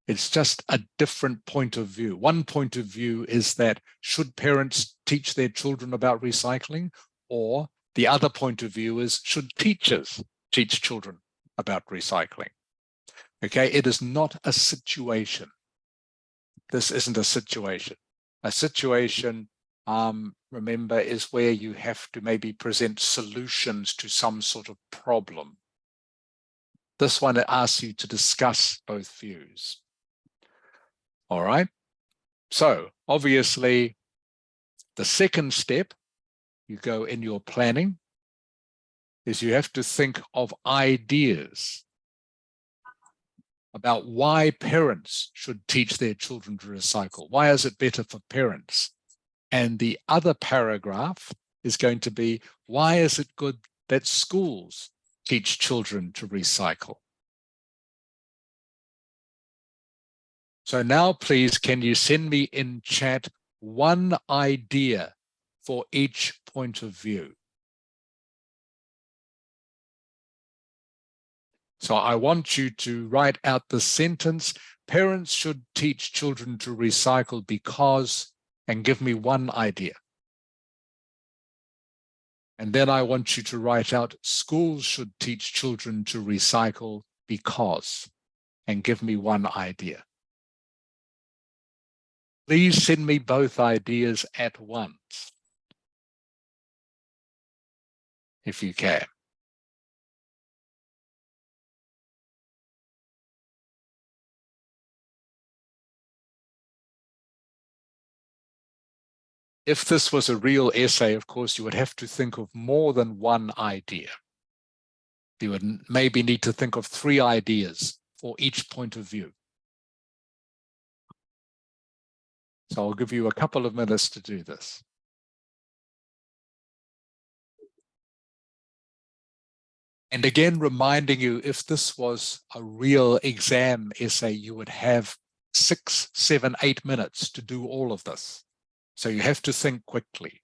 It's just a different point of view. One point of view is that should parents teach their children about recycling? Or the other point of view is should teachers teach children about recycling? Okay, it is not a situation. This isn't a situation. A situation, remember, is where you have to maybe present solutions to some sort of problem. This one, it asks you to discuss both views. All right. So obviously, the second step you go in your planning is you have to think of ideas about why parents should teach their children to recycle. Why is it better for parents? And the other paragraph is going to be, why is it good that schools teach children to recycle? So now, please, can you send me in chat one idea for each point of view? So I want you to write out the sentence, parents should teach children to recycle because, and give me one idea. And then I want you to write out, schools should teach children to recycle because, and give me one idea. Please send me both ideas at once, if you can. If this was a real essay, of course, you would have to think of more than one idea. You would maybe need to think of 3 ideas for each point of view. So I'll give you a couple of minutes to do this. And again, reminding you, if this was a real exam essay, you would have 6, 7, 8 minutes to do all of this. So you have to think quickly.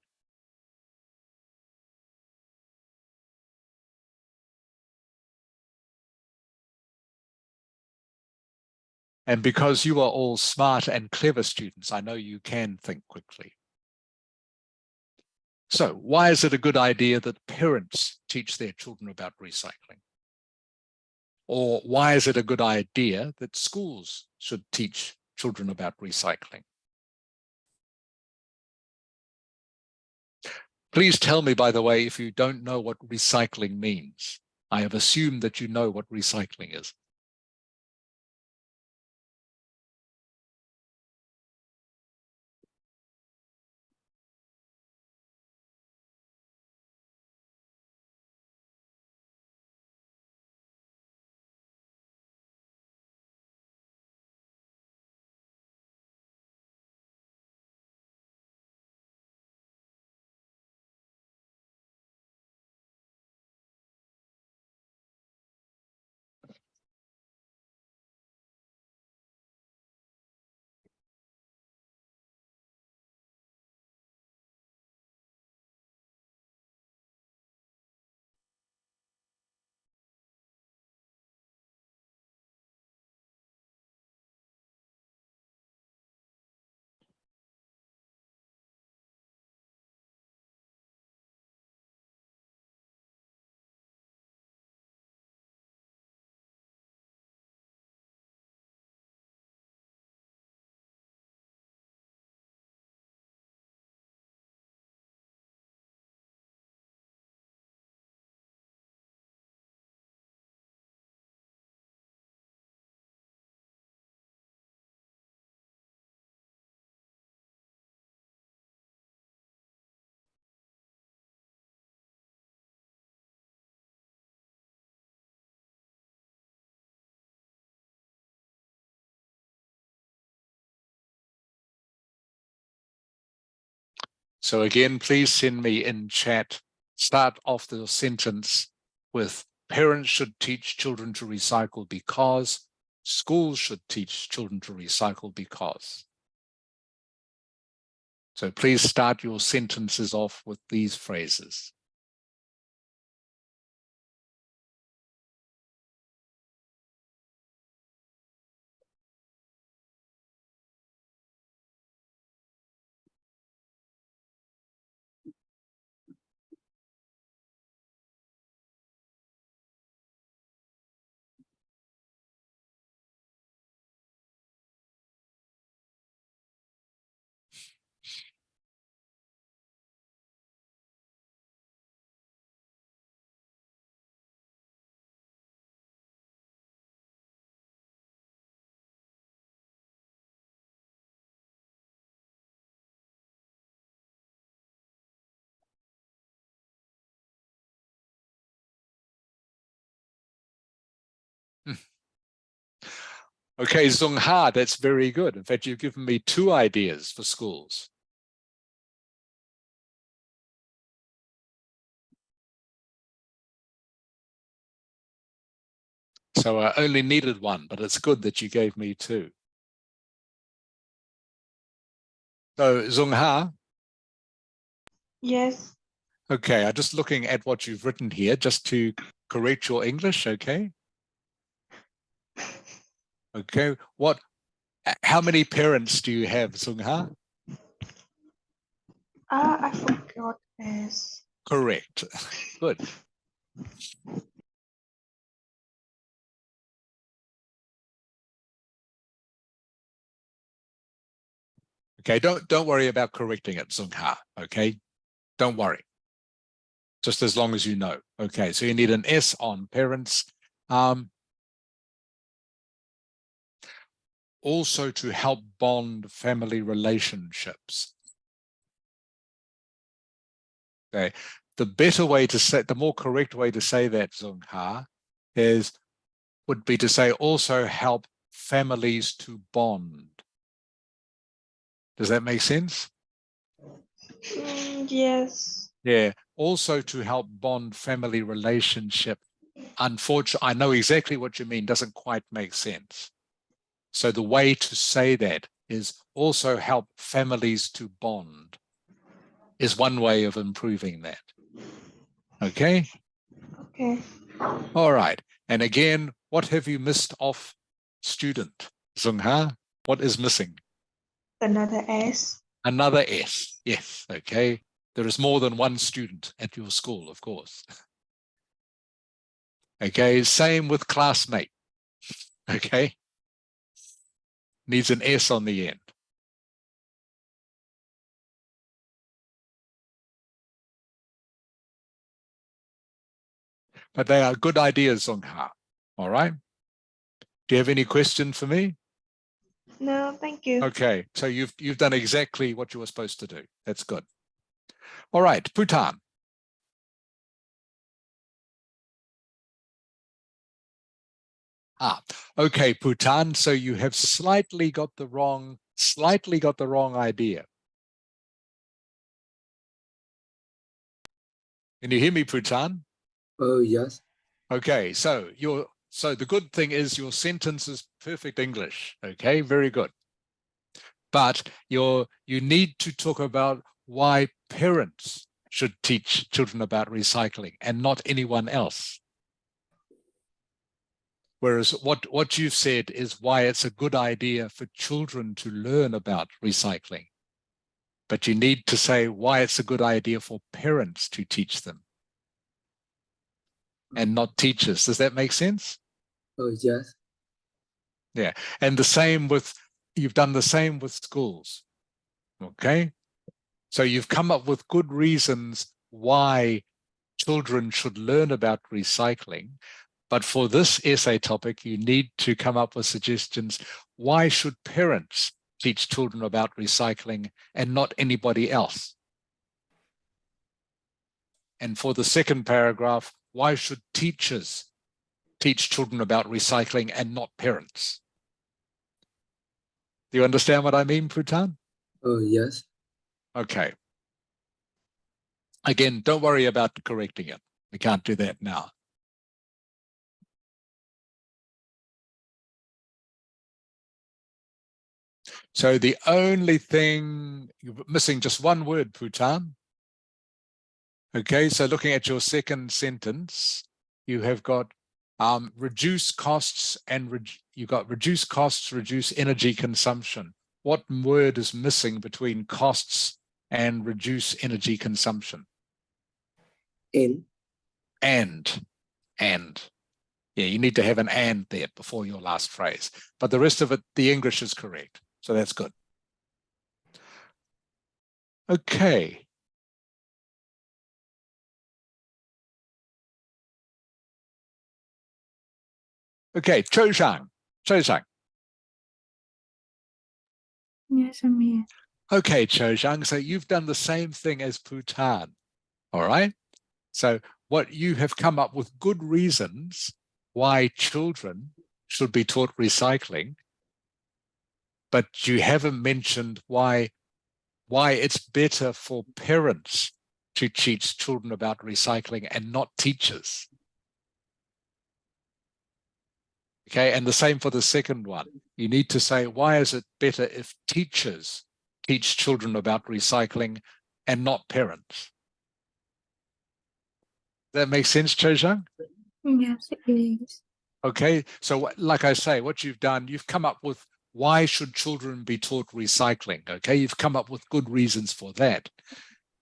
And because you are all smart and clever students, I know you can think quickly. So why is it a good idea that parents teach their children about recycling? Or why is it a good idea that schools should teach children about recycling? Please tell me, by the way, if you don't know what recycling means. I have assumed that you know what recycling is. So again, please send me in chat. Start off the sentence with parents should teach children to recycle because, schools should teach children to recycle because. So please start your sentences off with these phrases. Okay, Zung Ha, that's very good. In fact, you've given me 2 ideas for schools. So I only needed 1, but it's good that you gave me 2. So Zung Ha, Yes. okay, I'm just looking at what you've written here just to correct your English, okay? Okay, how many parents do you have, Zung Ha? I forgot S. Correct. Good. Okay, don't worry about correcting it, Zung Ha, okay? Don't worry. Just as long as you know. Okay, so you need an S on parents. Also to help bond family relationships. Okay, the better way to say, the more correct way to say that, Zung Ha, would be to say also help families to bond. Does that make sense? Yes. Yeah, also to help bond family relationship. Unfortunately, I know exactly what you mean, doesn't quite make sense. So the way to say that is also help families to bond is one way of improving that. Okay? Okay. All right. And again, what have you missed off, student? Zung Ha, what is missing? Another S. Another S. Yes. Okay. There is more than one student at your school, of course. Okay. Same with classmate. Okay. Needs an S on the end. But they are good ideas, Zung Ha. All right. Do you have any question for me? No, thank you. Okay. So you've done exactly what you were supposed to do. That's good. All right. Bhutan. Okay, Bhutan. So you have slightly got the wrong idea. Can you hear me, Bhutan? Oh, yes. Okay, so the good thing is your sentence is perfect English. Okay, very good. But you need to talk about why parents should teach children about recycling and not anyone else. Whereas what you've said is why it's a good idea for children to learn about recycling. But you need to say why it's a good idea for parents to teach them and not teachers. Does that make sense? Oh, yes. Yeah. And you've done the same with schools. Okay. So you've come up with good reasons why children should learn about recycling. But for this essay topic, you need to come up with suggestions. Why should parents teach children about recycling and not anybody else? And for the second paragraph, why should teachers teach children about recycling and not parents? Do you understand what I mean, Bhutan? Oh, yes. Okay. Again, don't worry about correcting it. We can't do that now. So the only thing, you're missing just one word, Bhutan. Okay, so looking at your second sentence, you have got reduce costs and you've got reduce costs, reduce energy consumption. What word is missing between costs and reduce energy consumption? And And. Yeah, you need to have an and there before your last phrase. But the rest of it, the English is correct. So that's good. Okay. Okay, Cho Shang. Yes, I'm here. Okay, Cho Shang. So you've done the same thing as Bhutan. All right. So what you have come up with good reasons why children should be taught recycling, but you haven't mentioned why it's better for parents to teach children about recycling and not teachers. Okay, and the same for the second one. You need to say, why is it better if teachers teach children about recycling and not parents? That makes sense, Cho Zhang? Yes, it is. Okay, so like I say, what you've done, you've come up with why should children be taught recycling? Okay, you've come up with good reasons for that,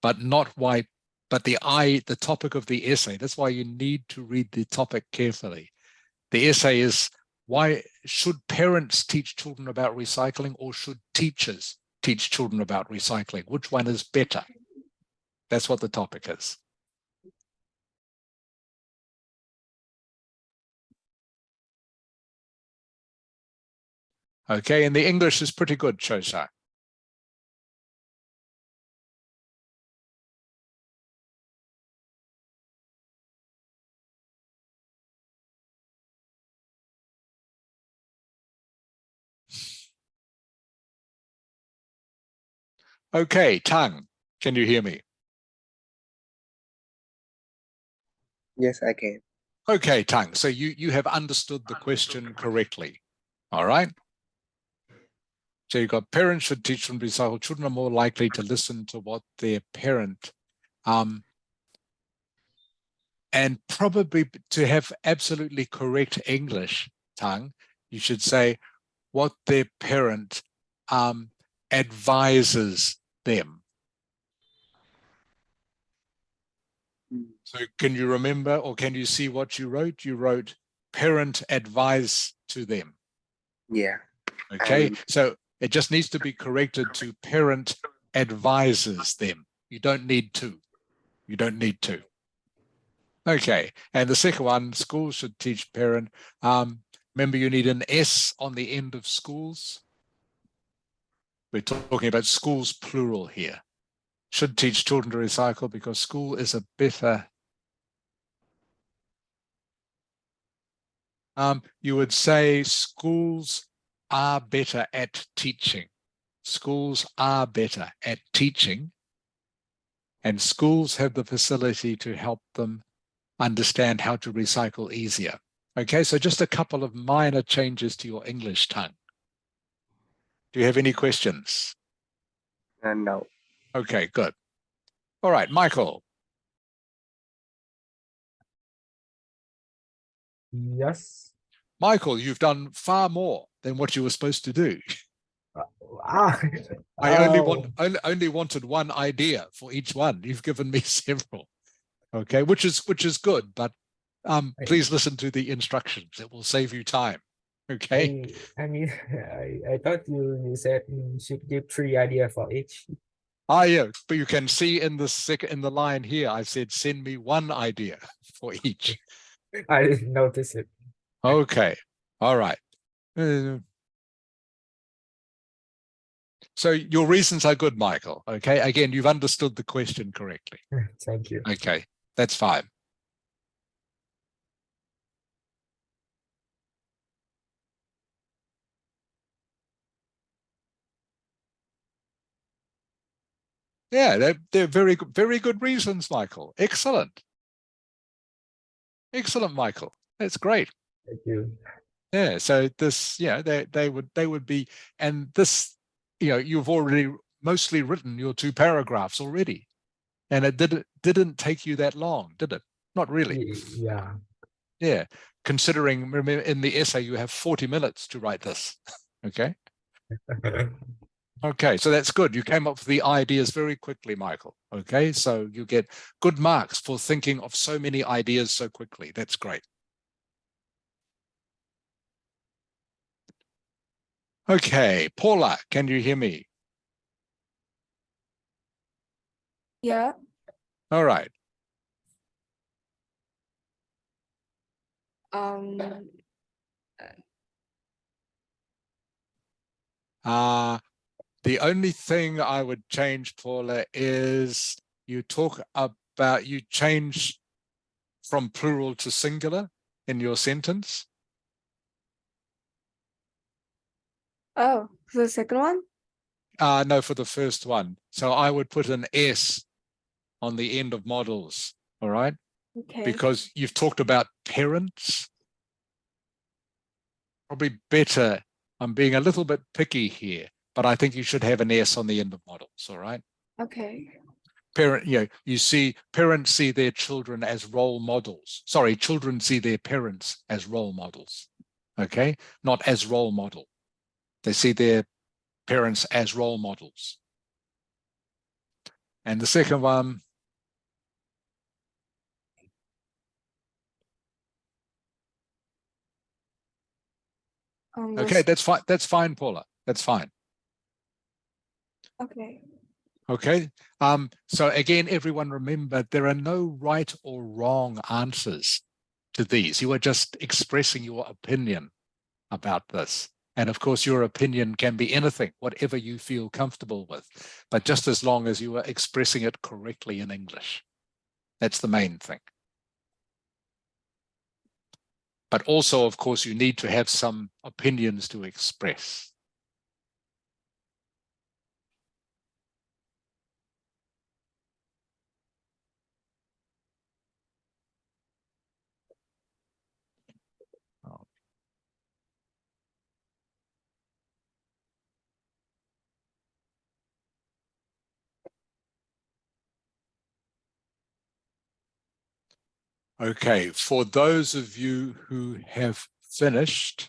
but not why, but the topic of the essay, that's why you need to read the topic carefully. The essay is, why should parents teach children about recycling, or should teachers teach children about recycling? Which one is better? That's what the topic is. Okay, and the English is pretty good, Chosa. Okay, Tang, can you hear me? Yes, I can. Okay, Tang, so you have understood the question correctly. All right. So you've got parents should teach them to recycle. Children are more likely to listen to what their parent, and probably to have absolutely correct English, Tang, you should say what their parent advises them. So can you remember, or can you see what you wrote? You wrote parent advise to them. Yeah. Okay, so it just needs to be corrected to parent advises them. You don't need to. You don't need to. Okay, and the second one, schools should teach parent. Remember, you need an S on the end of schools. We're talking about schools plural here. Should teach children to recycle because school is a better. You would say schools are better at teaching. Schools are better at teaching, and schools have the facility to help them understand how to recycle easier. Okay, so just a couple of minor changes to your English tongue. Do you have any questions? No. Okay, good. All right, Michael. Yes. Michael, you've done far more than what you were supposed to do. Ah, I only wanted one idea for each one. You've given me several. Okay, which is good, but please listen to the instructions. It will save you time. Okay. I mean, I thought you said you should give 3 ideas for each. Yeah, but you can see in the line here, I said send me one idea for each. I didn't notice it. Okay. All right. So your reasons are good, Michael. Okay. Again, you've understood the question correctly. Thank you. Okay, that's fine. Yeah, they're very good reasons, Michael. Excellent. Excellent, Michael. That's great. Thank you. Yeah, so this, yeah, they would be, and this, you've already mostly written your 2 paragraphs already. And it didn't take you that long, did it? Not really. Yeah. Yeah, considering, remember, in the essay you have 40 minutes to write this. Okay. Okay, so that's good. You came up with the ideas very quickly, Michael. Okay, so you get good marks for thinking of so many ideas so quickly. That's great. Okay, Paula, can you hear me? Yeah. All right. The only thing I would change, Paula, is you change from plural to singular in your sentence. Oh, the second one? No, for the first one. So I would put an S on the end of models, all right? Okay. Because you've talked about parents. Probably better, I'm being a little bit picky here, but I think you should have an S on the end of models, all right? Okay. Parents see their children as role models. Sorry, children see their parents as role models, okay? Not as role model. They see their parents as role models. And the second one, okay, that's fine. That's fine, Paula. That's fine. Okay. Okay. So again, everyone remember, there are no right or wrong answers to these. You are just expressing your opinion about this. And of course, your opinion can be anything, whatever you feel comfortable with, but just as long as you are expressing it correctly in English. That's the main thing. But also, of course, you need to have some opinions to express. Okay, for those of you who have finished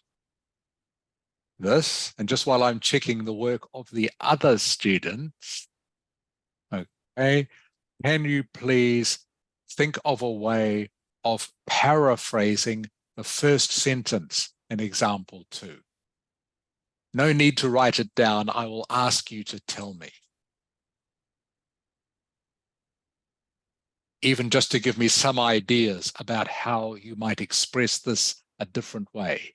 this, and just while I'm checking the work of the other students, okay, can you please think of a way of paraphrasing the first sentence in example 2? No need to write it down. I will ask you to tell me. Even just to give me some ideas about how you might express this a different way.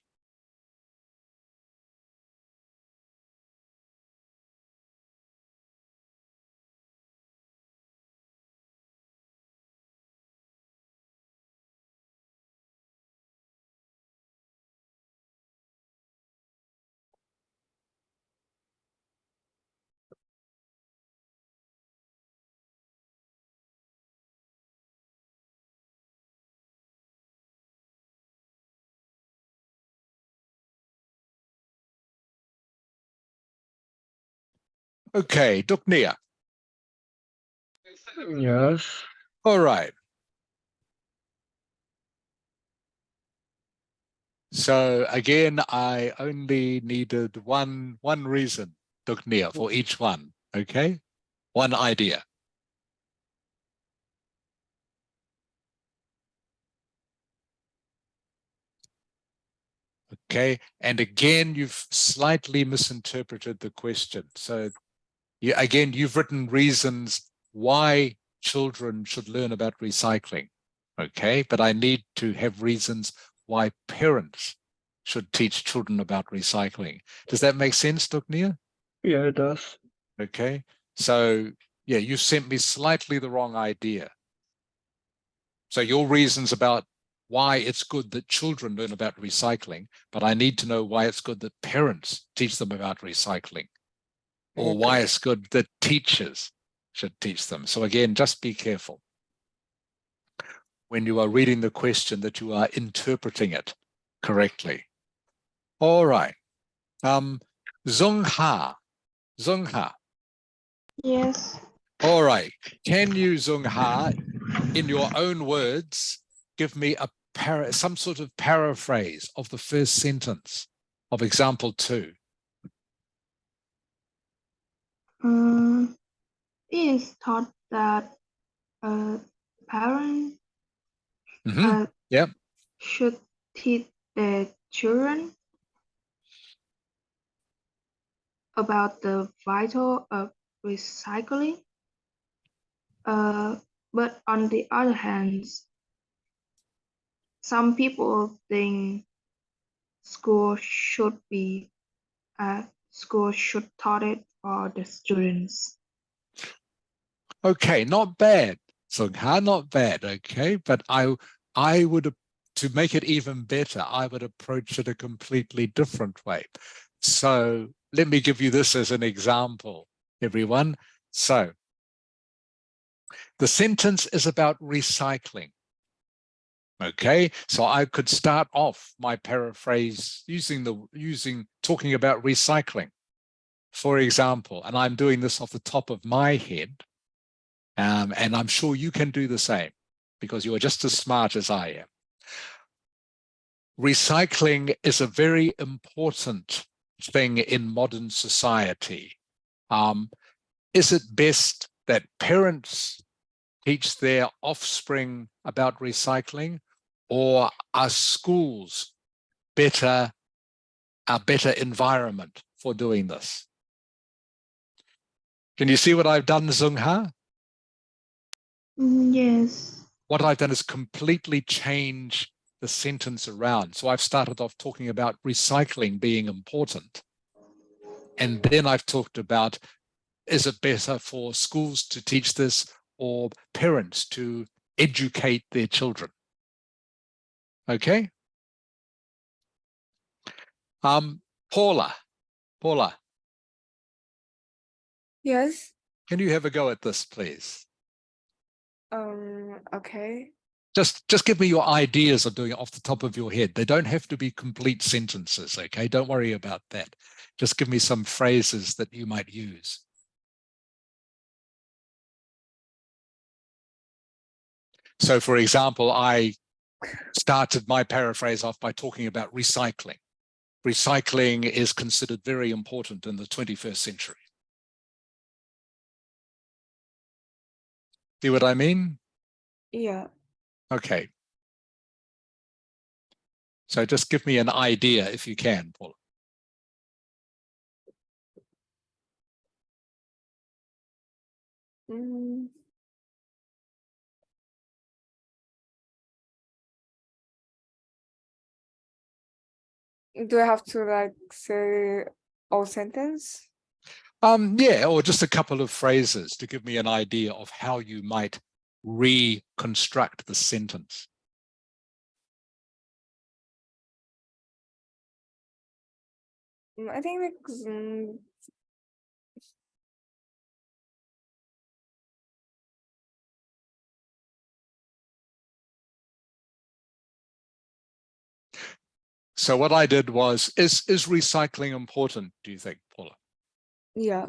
Okay, Duknia. Yes. All right. So again, I only needed one reason, Duknia, for each one. Okay, one idea. Okay, and again, you've slightly misinterpreted the question. So you've written reasons why children should learn about recycling. Okay, but I need to have reasons why parents should teach children about recycling. Does that make sense, Duknia? Yeah, it does. Okay, so yeah, you sent me slightly the wrong idea. So your reasons about why it's good that children learn about recycling, but I need to know why it's good that parents teach them about recycling, or why it's good that teachers should teach them. So again, just be careful when you are reading the question that you are interpreting it correctly. All right. Zung Ha. Yes. All right. Can you, Zung Ha, in your own words, give me some sort of paraphrase of the first sentence of example 2? It is taught that parents Yep. should teach their children about the vital of recycling. But on the other hand, some people think school should taught it for the students. Okay, not bad. Zung Ha, not bad. Okay, but I would, to make it even better, I would approach it a completely different way. So let me give you this as an example, everyone. So the sentence is about recycling. Okay, so I could start off my paraphrase talking about recycling, for example, and I'm doing this off the top of my head, and I'm sure you can do the same because you are just as smart as I am. Recycling is a very important thing in modern society. Is it best that parents teach their offspring about recycling, or are schools a better environment for doing this? Can you see what I've done, Zung Ha? Yes. What I've done is completely change the sentence around. So I've started off talking about recycling being important. And then I've talked about, is it better for schools to teach this or parents to educate their children? Okay. Paula, Yes. can you have a go at this, please? Okay. Just give me your ideas of doing it off the top of your head. They don't have to be complete sentences, okay? Don't worry about that. Just give me some phrases that you might use. So, for example, I started my paraphrase off by talking about recycling. Recycling is considered very important in the 21st century. See what I mean? Yeah. Okay. So just give me an idea if you can, Paula. Do I have to like say all sentence? Yeah, or just a couple of phrases to give me an idea of how you might reconstruct the sentence. I think like So what I did was, is recycling important, do you think, Paula? yeah.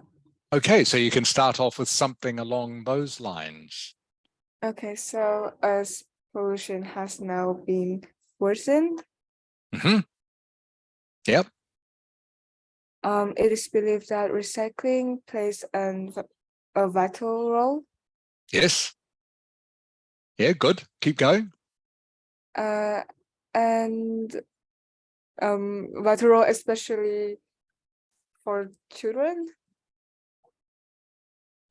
Okay, so you can start off with something along those lines. Okay, so as pollution has now been worsened, Yep. it is believed that recycling plays a vital role. Yes. Yeah, good. Keep going. And vital role especially for children.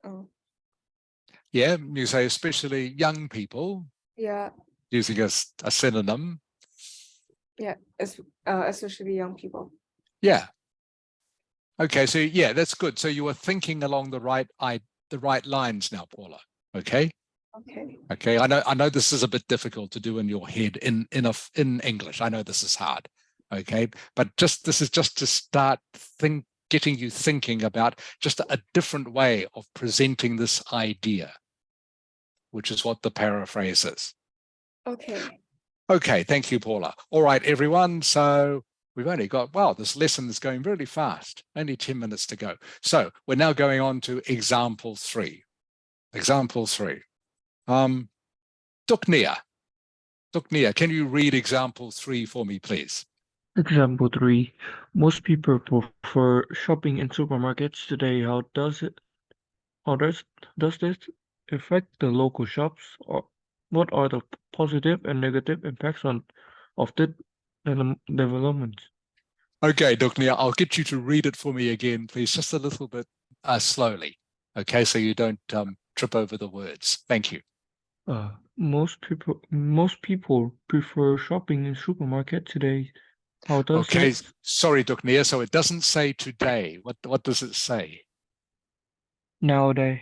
Oh. Yeah, you say especially young people. Yeah. Using a synonym. Yeah, especially young people. Yeah. Okay, so yeah, that's good. So you were thinking along the right lines now, Paula. Okay. Okay. Okay. I know this is a bit difficult to do in your head in English. I know this is hard. Okay, but this is just to start getting you thinking about just a different way of presenting this idea, which is what the paraphrase is. Okay. Okay, thank you, Paula. All right, everyone. So we've only got, wow, this lesson is going really fast. Only 10 minutes to go. So we're now going on to example 3. Example 3. Duknia, can you read example 3 for me, please? Example 3. Most people prefer shopping in supermarkets today. How does this affect the local shops? Or what are the positive and negative impacts of the development? Okay, Duknia, I'll get you to read it for me again, please, just a little bit slowly. Okay, so you don't trip over the words. Thank you. Most people prefer shopping in supermarket today. How does Okay, this? sorry, Duknia. So it doesn't say today. What does it say? Nowadays.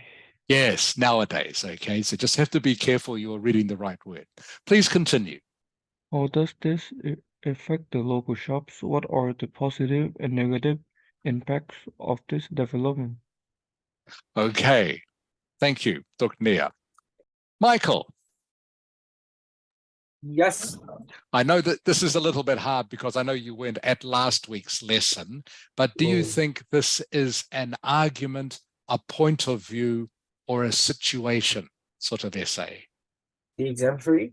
Yes, nowadays. Okay, so just have to be careful you're reading the right word. Please continue. How does this affect the local shops? What are the positive and negative impacts of this development? Okay, thank you, Duknia. Michael. Yes. I know that this is a little bit hard because I know you weren't at last week's lesson, but do you think this is an argument, a point of view, or a situation sort of essay? The example 3?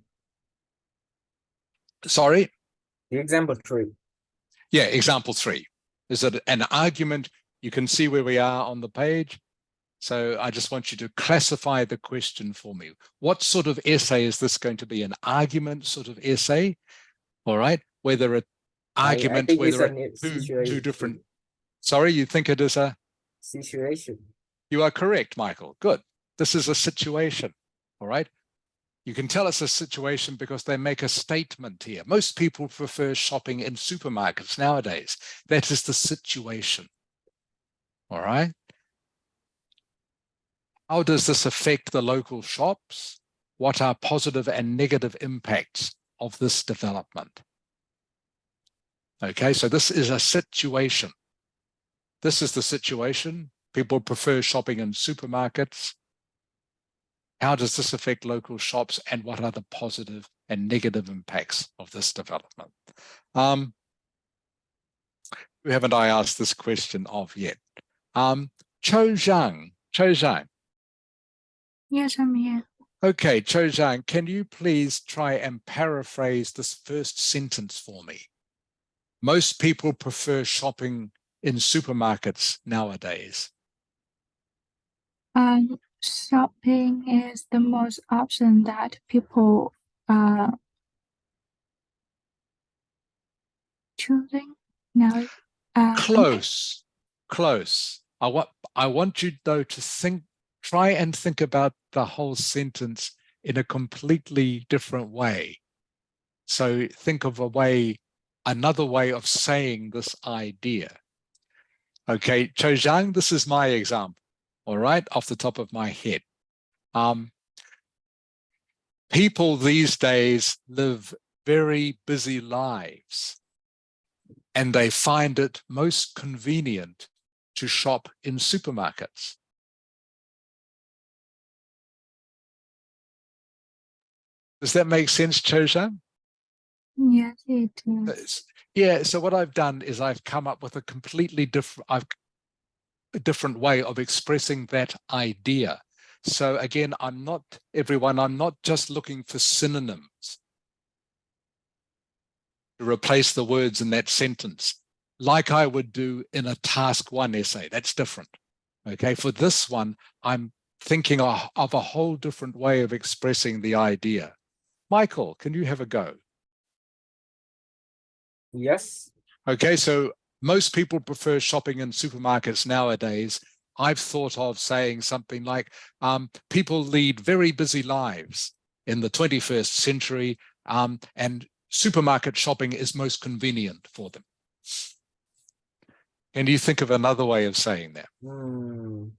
Sorry? The example 3. Yeah, example 3. Is it an argument? You can see where we are on the page. So I just want you to classify the question for me. What sort of essay is this going to be? An argument sort of essay? All right. Whether an argument, I think whether it's it's a two different. Sorry, you think it is a situation? You are correct, Michael. Good. This is a situation. All right. You can tell it's a situation because they make a statement here. Most people prefer shopping in supermarkets nowadays. That is the situation. All right. How does this affect the local shops? What are positive and negative impacts of this development? Okay, so this is a situation. This is the situation. People prefer shopping in supermarkets. How does this affect local shops, and what are the positive and negative impacts of this development? Who haven't I asked this question of yet? Cho Zhang. Yes, I'm here. Okay, Cho Zhang, can you please try and paraphrase this first sentence for me? Most people prefer shopping in supermarkets nowadays. Shopping is the most option that people are choosing now. Close. I want you though to try and think about the whole sentence in a completely different way. So think of another way of saying this idea. Okay, Cho Zhang, this is my example, all right, off the top of my head. People these days live very busy lives, and they find it most convenient to shop in supermarkets. Does that make sense, Cho Zhang? Yes, it is. Yeah, so what I've done is I've come up with a completely different way of expressing that idea. So again, I'm not just looking for synonyms to replace the words in that sentence, like I would do in a task 1 essay. That's different. Okay, for this one, I'm thinking of a whole different way of expressing the idea. Michael, can you have a go? Yes. Okay, so most people prefer shopping in supermarkets nowadays. I've thought of saying something like, people lead very busy lives in the 21st century, and supermarket shopping is most convenient for them. Can you think of another way of saying that? In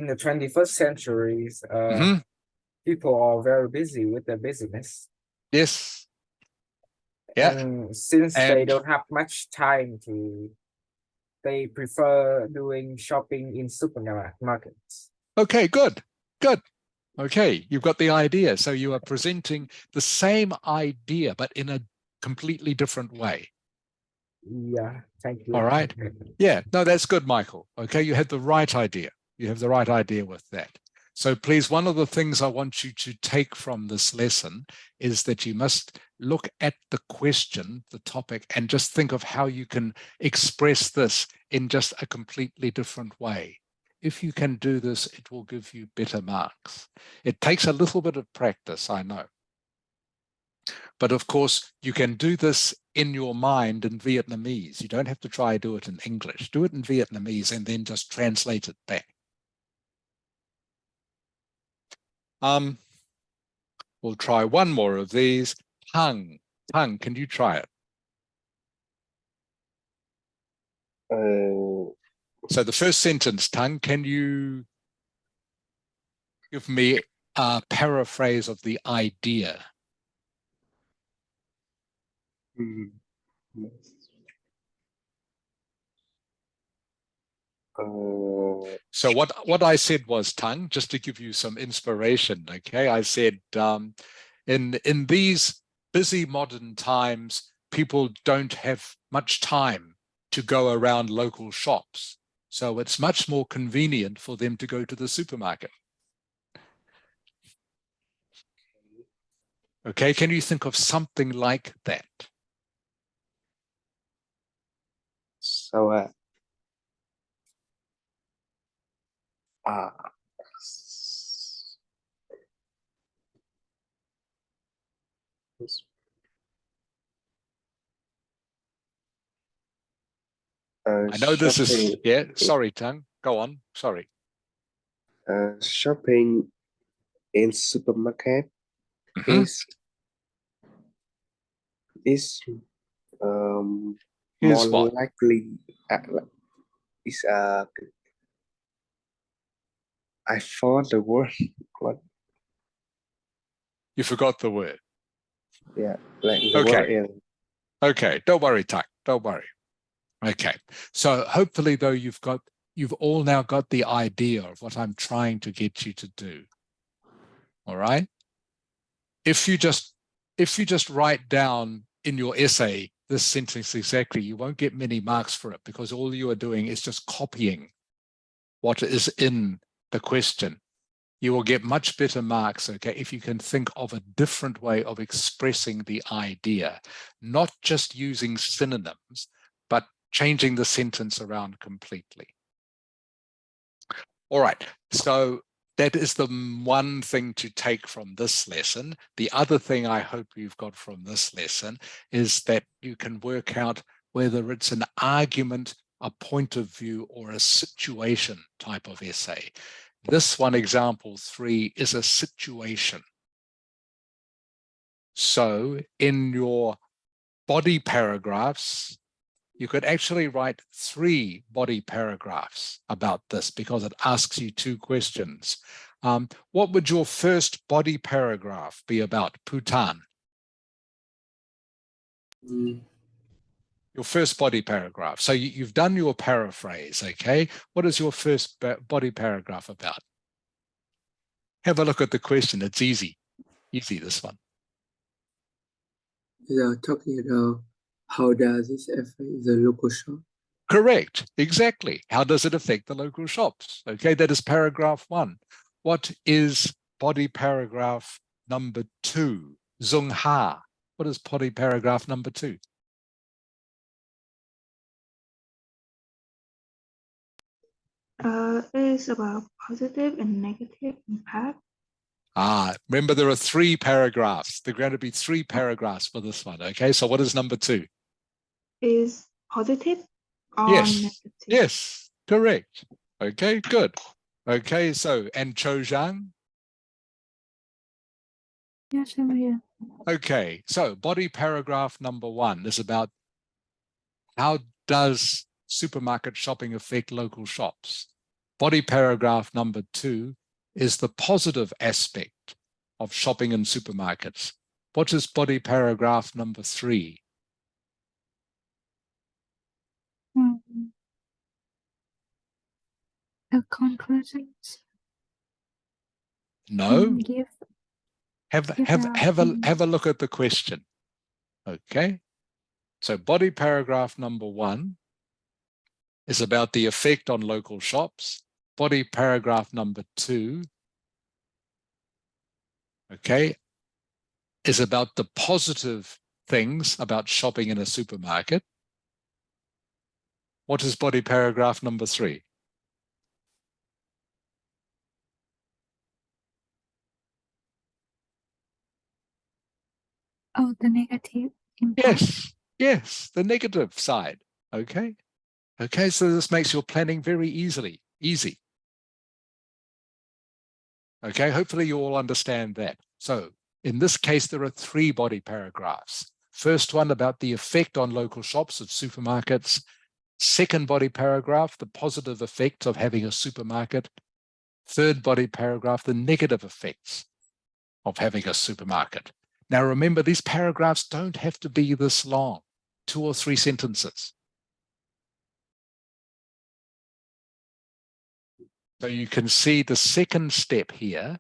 the 21st century, people are very busy with their business. Yes. Yeah. And since they And don't have much time they prefer doing shopping in supermarkets. okay, good, good. Okay, you've got the idea. So you are presenting the same idea, but in a completely different way. Yeah, thank you. All right. Yeah, no, that's good, Michael. Okay, you had the right idea. You have the right idea with that. So please, one of the things I want you to take from this lesson is that you must look at the question, the topic, and just think of how you can express this in just a completely different way. If you can do this, it will give you better marks. It takes a little bit of practice, I know. But of course, you can do this in your mind in Vietnamese. You don't have to try do it in English. Do it in Vietnamese and then just translate it back. We'll try one more of these. Tongue, can you try it? So the first sentence, Tongue, can you give me a paraphrase of the idea? So what I said was, Tongue, just to give you some inspiration, okay? I said, in these busy modern times, people don't have much time to go around local shops. So it's much more convenient for them to go to the supermarket. Okay, can you think of something like that? So I know this is, yeah, sorry, Tongue, go on, sorry. Shopping in supermarket is Here's more what? likely is I forgot the word. What? You forgot the word. Yeah, like the Okay. word is. Okay, don't worry, Tongue, don't worry. Okay, so hopefully though you've all now got the idea of what I'm trying to get you to do. All right. If you just write down in your essay this sentence exactly, you won't get many marks for it because all you are doing is just copying what is in the question. You will get much better marks, okay, if you can think of a different way of expressing the idea, not just using synonyms, but changing the sentence around completely. All right, so that is the one thing to take from this lesson. The other thing I hope you've got from this lesson is that you can work out whether it's an argument, a point of view, or a situation type of essay. This one, example 3, is a situation. So in your body paragraphs, you could actually write 3 body paragraphs about this because it asks you 2 questions. What would your first body paragraph be about, Bhutan? Your first body paragraph. So you've done your paraphrase, okay? What is your first body paragraph about? Have a look at the question. It's easy. Easy, this one. They are talking about how does this affect the local shop? Correct, exactly. How does it affect the local shops? Okay, that is paragraph 1. What is body paragraph number 2? Zung Ha. What is body paragraph number 2? It's about positive and negative impact. Remember there are 3 paragraphs. There are going to be 3 paragraphs for this one. Okay, so what is number 2? Is positive or Yes, negative? yes, correct. Okay, good. Okay, so, and Cho Zhang? Yes, I'm here. Okay, so body paragraph number 1 is about how does supermarket shopping affect local shops? Body paragraph number 2 is the positive aspect of shopping in supermarkets. What is body paragraph number 3? The conclusions. No. Give Have a look at the question. Okay. So body paragraph number 1 is about the effect on local shops. Body paragraph number 2, okay, is about the positive things about shopping in a supermarket. What is body paragraph number 3? Oh, the negative impact. Yes, the negative side. Okay. Okay, so this makes your planning very easy. Okay, hopefully you all understand that. So in this case, there are 3 body paragraphs. First one about the effect on local shops of supermarkets. Second body paragraph, the positive effects of having a supermarket. Third body paragraph, the negative effects of having a supermarket. Now remember, these paragraphs don't have to be this long, 2 or 3 sentences. So you can see the second step here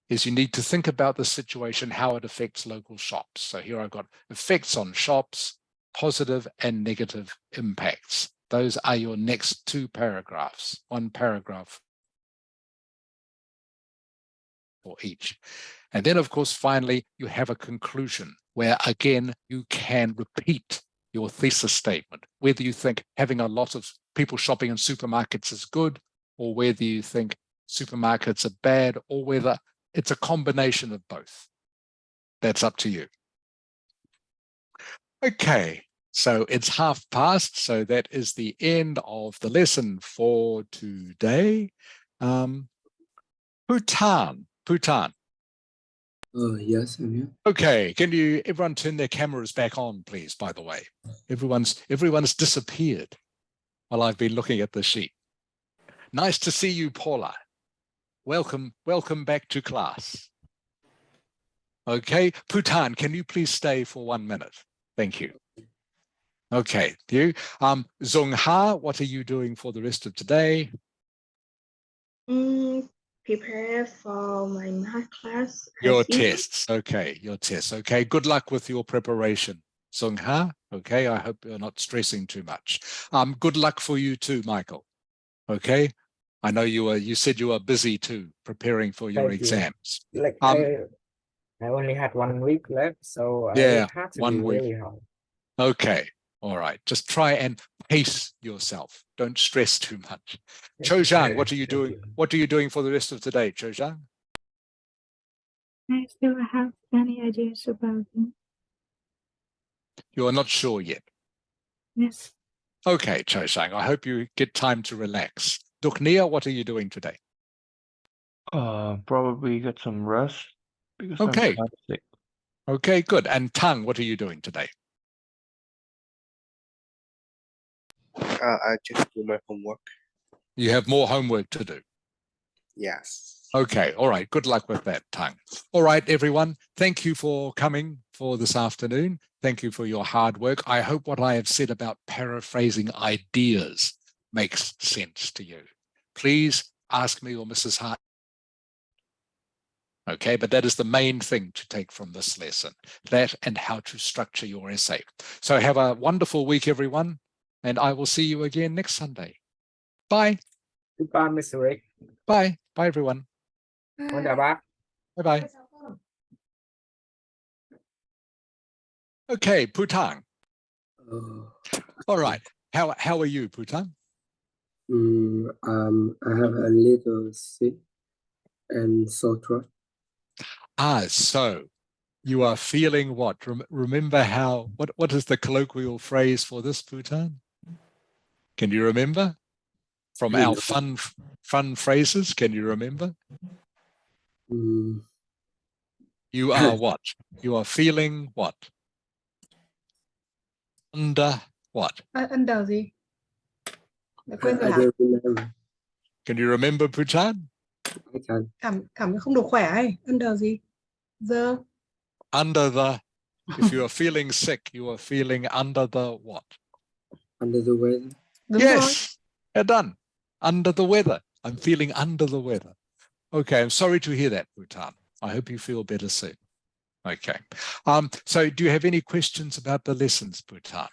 is you need to think about the situation, how it affects local shops. So here I've got effects on shops, positive and negative impacts. Those are your next 2 paragraphs, 1 paragraph for each. And then, of course, finally, you have a conclusion where, again, you can repeat your thesis statement, whether you think having a lot of people shopping in supermarkets is good, or whether you think supermarkets are bad, or whether it's a combination of both. That's up to you. Okay, so it's past, so that is the end of the lesson for today. Bhutan. Yes, I'm here. Okay, can you everyone turn their cameras back on, please, by the way? Everyone's disappeared while I've been looking at the sheet. Nice to see you, Paula. Welcome back to class. Okay, Bhutan, can you please stay for 1 minute? Thank you. Okay, you. Zung Ha, what are you doing for the rest of today? Prepare for my math class. Your as usual. tests. Okay, your tests. Okay, good luck with your preparation, Zung Ha. Okay, I hope you're not stressing too much. Good luck for you too, Michael. Okay, I know you said you were busy too, preparing for your Thank you. exams. Like I only had 1 week left, so Yeah, I had to 1 be week. really hard. Okay, all right. Just try and pace yourself. Don't stress too much. Cho Zhang, what are you doing? What are you doing for the rest of today, Cho Zhang? I still have any ideas about it. You are not sure yet. Yes. Okay, Cho Zhang, I hope you get time to relax. Duknia, what are you doing today? Probably get some rest because I'm Okay. kind of sick. Okay, good. And Tang, what are you doing today? I just do my homework. You have more homework to do. Yes. Okay, all right. Good luck with that, Tang. All right, everyone. Thank you for coming for this afternoon. Thank you for your hard work. I hope what I have said about paraphrasing ideas makes sense to you. Please ask me or Mrs. Hart. Okay, but that is the main thing to take from this lesson, that and how to structure your essay. So have a wonderful week, everyone, and I will see you again next Sunday. Bye. Goodbye, Mr. Rick. Bye. Bye, everyone. Con chào bác. Bye-bye. Okay, Putang. All right. How are you, Putang? I have a little sick and sore throat. So you are feeling what? Remember what is the colloquial phrase for this, Putang? Can you remember? From our fun phrases, can you remember? You are what? You are feeling what? Under what? Under gì? Đã quên rồi I hả? don't remember. Can you remember, Putang? I can. Cảm thấy không được khỏe hay? Under gì? The Under the, if you are feeling sick, you are feeling under the what? Under the weather. Đúng rồi. Yes, you're done. Under the weather. I'm feeling under the weather. Okay, I'm sorry to hear that, Bhutan. I hope you feel better soon. Okay. So do you have any questions about the lessons, Bhutan?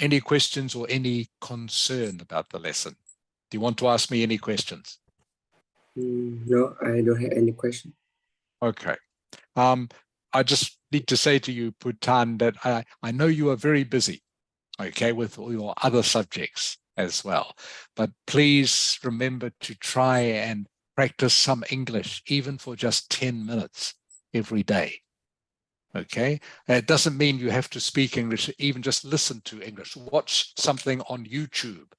Any questions or any concern about the lesson? Do you want to ask me any questions? No, I don't have any question. Okay. I just need to say to you, Bhutan, that I know you are very busy, okay, with all your other subjects as well. But please remember to try and practice some English, even for just 10 minutes every day. Okay, it doesn't mean you have to speak English, even just listen to English. Watch something on YouTube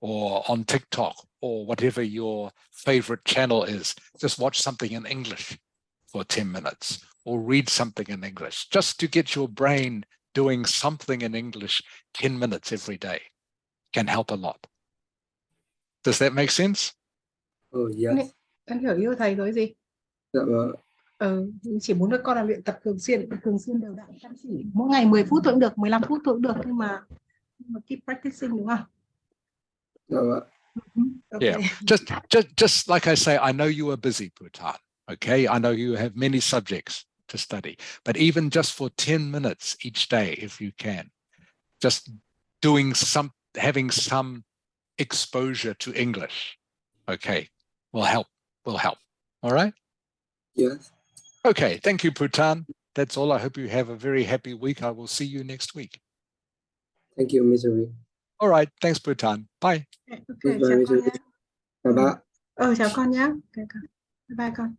or on TikTok or whatever your favorite channel is. Just watch something in English for 10 minutes or read something in English, just to get your brain doing something in English 10 minutes every day can help a lot. Does that make sense? Oh, yes. Em hiểu yêu thầy nói gì? Dạ vâng. Chỉ muốn các con là luyện tập thường xuyên đều đặn, chăm chỉ. Mỗi ngày 10 phút thôi cũng được, 15 phút thôi cũng được, nhưng mà keep practicing, đúng không? Dạ vâng. Okay. Yeah, just like I say, I know you are busy, Bhutan. Okay, I know you have many subjects to study, but even just for 10 minutes each day, if you can, just having some exposure to English, okay, will help. All right? Yes. Okay, thank you, Bhutan. That's all. I hope you have a very happy week. I will see you next week. Thank you, Mr. Lee. All right, thanks, Bhutan. Bye. Okay, chào con nhé. Bye bye. Chào con nhé. Okay, bye bye con.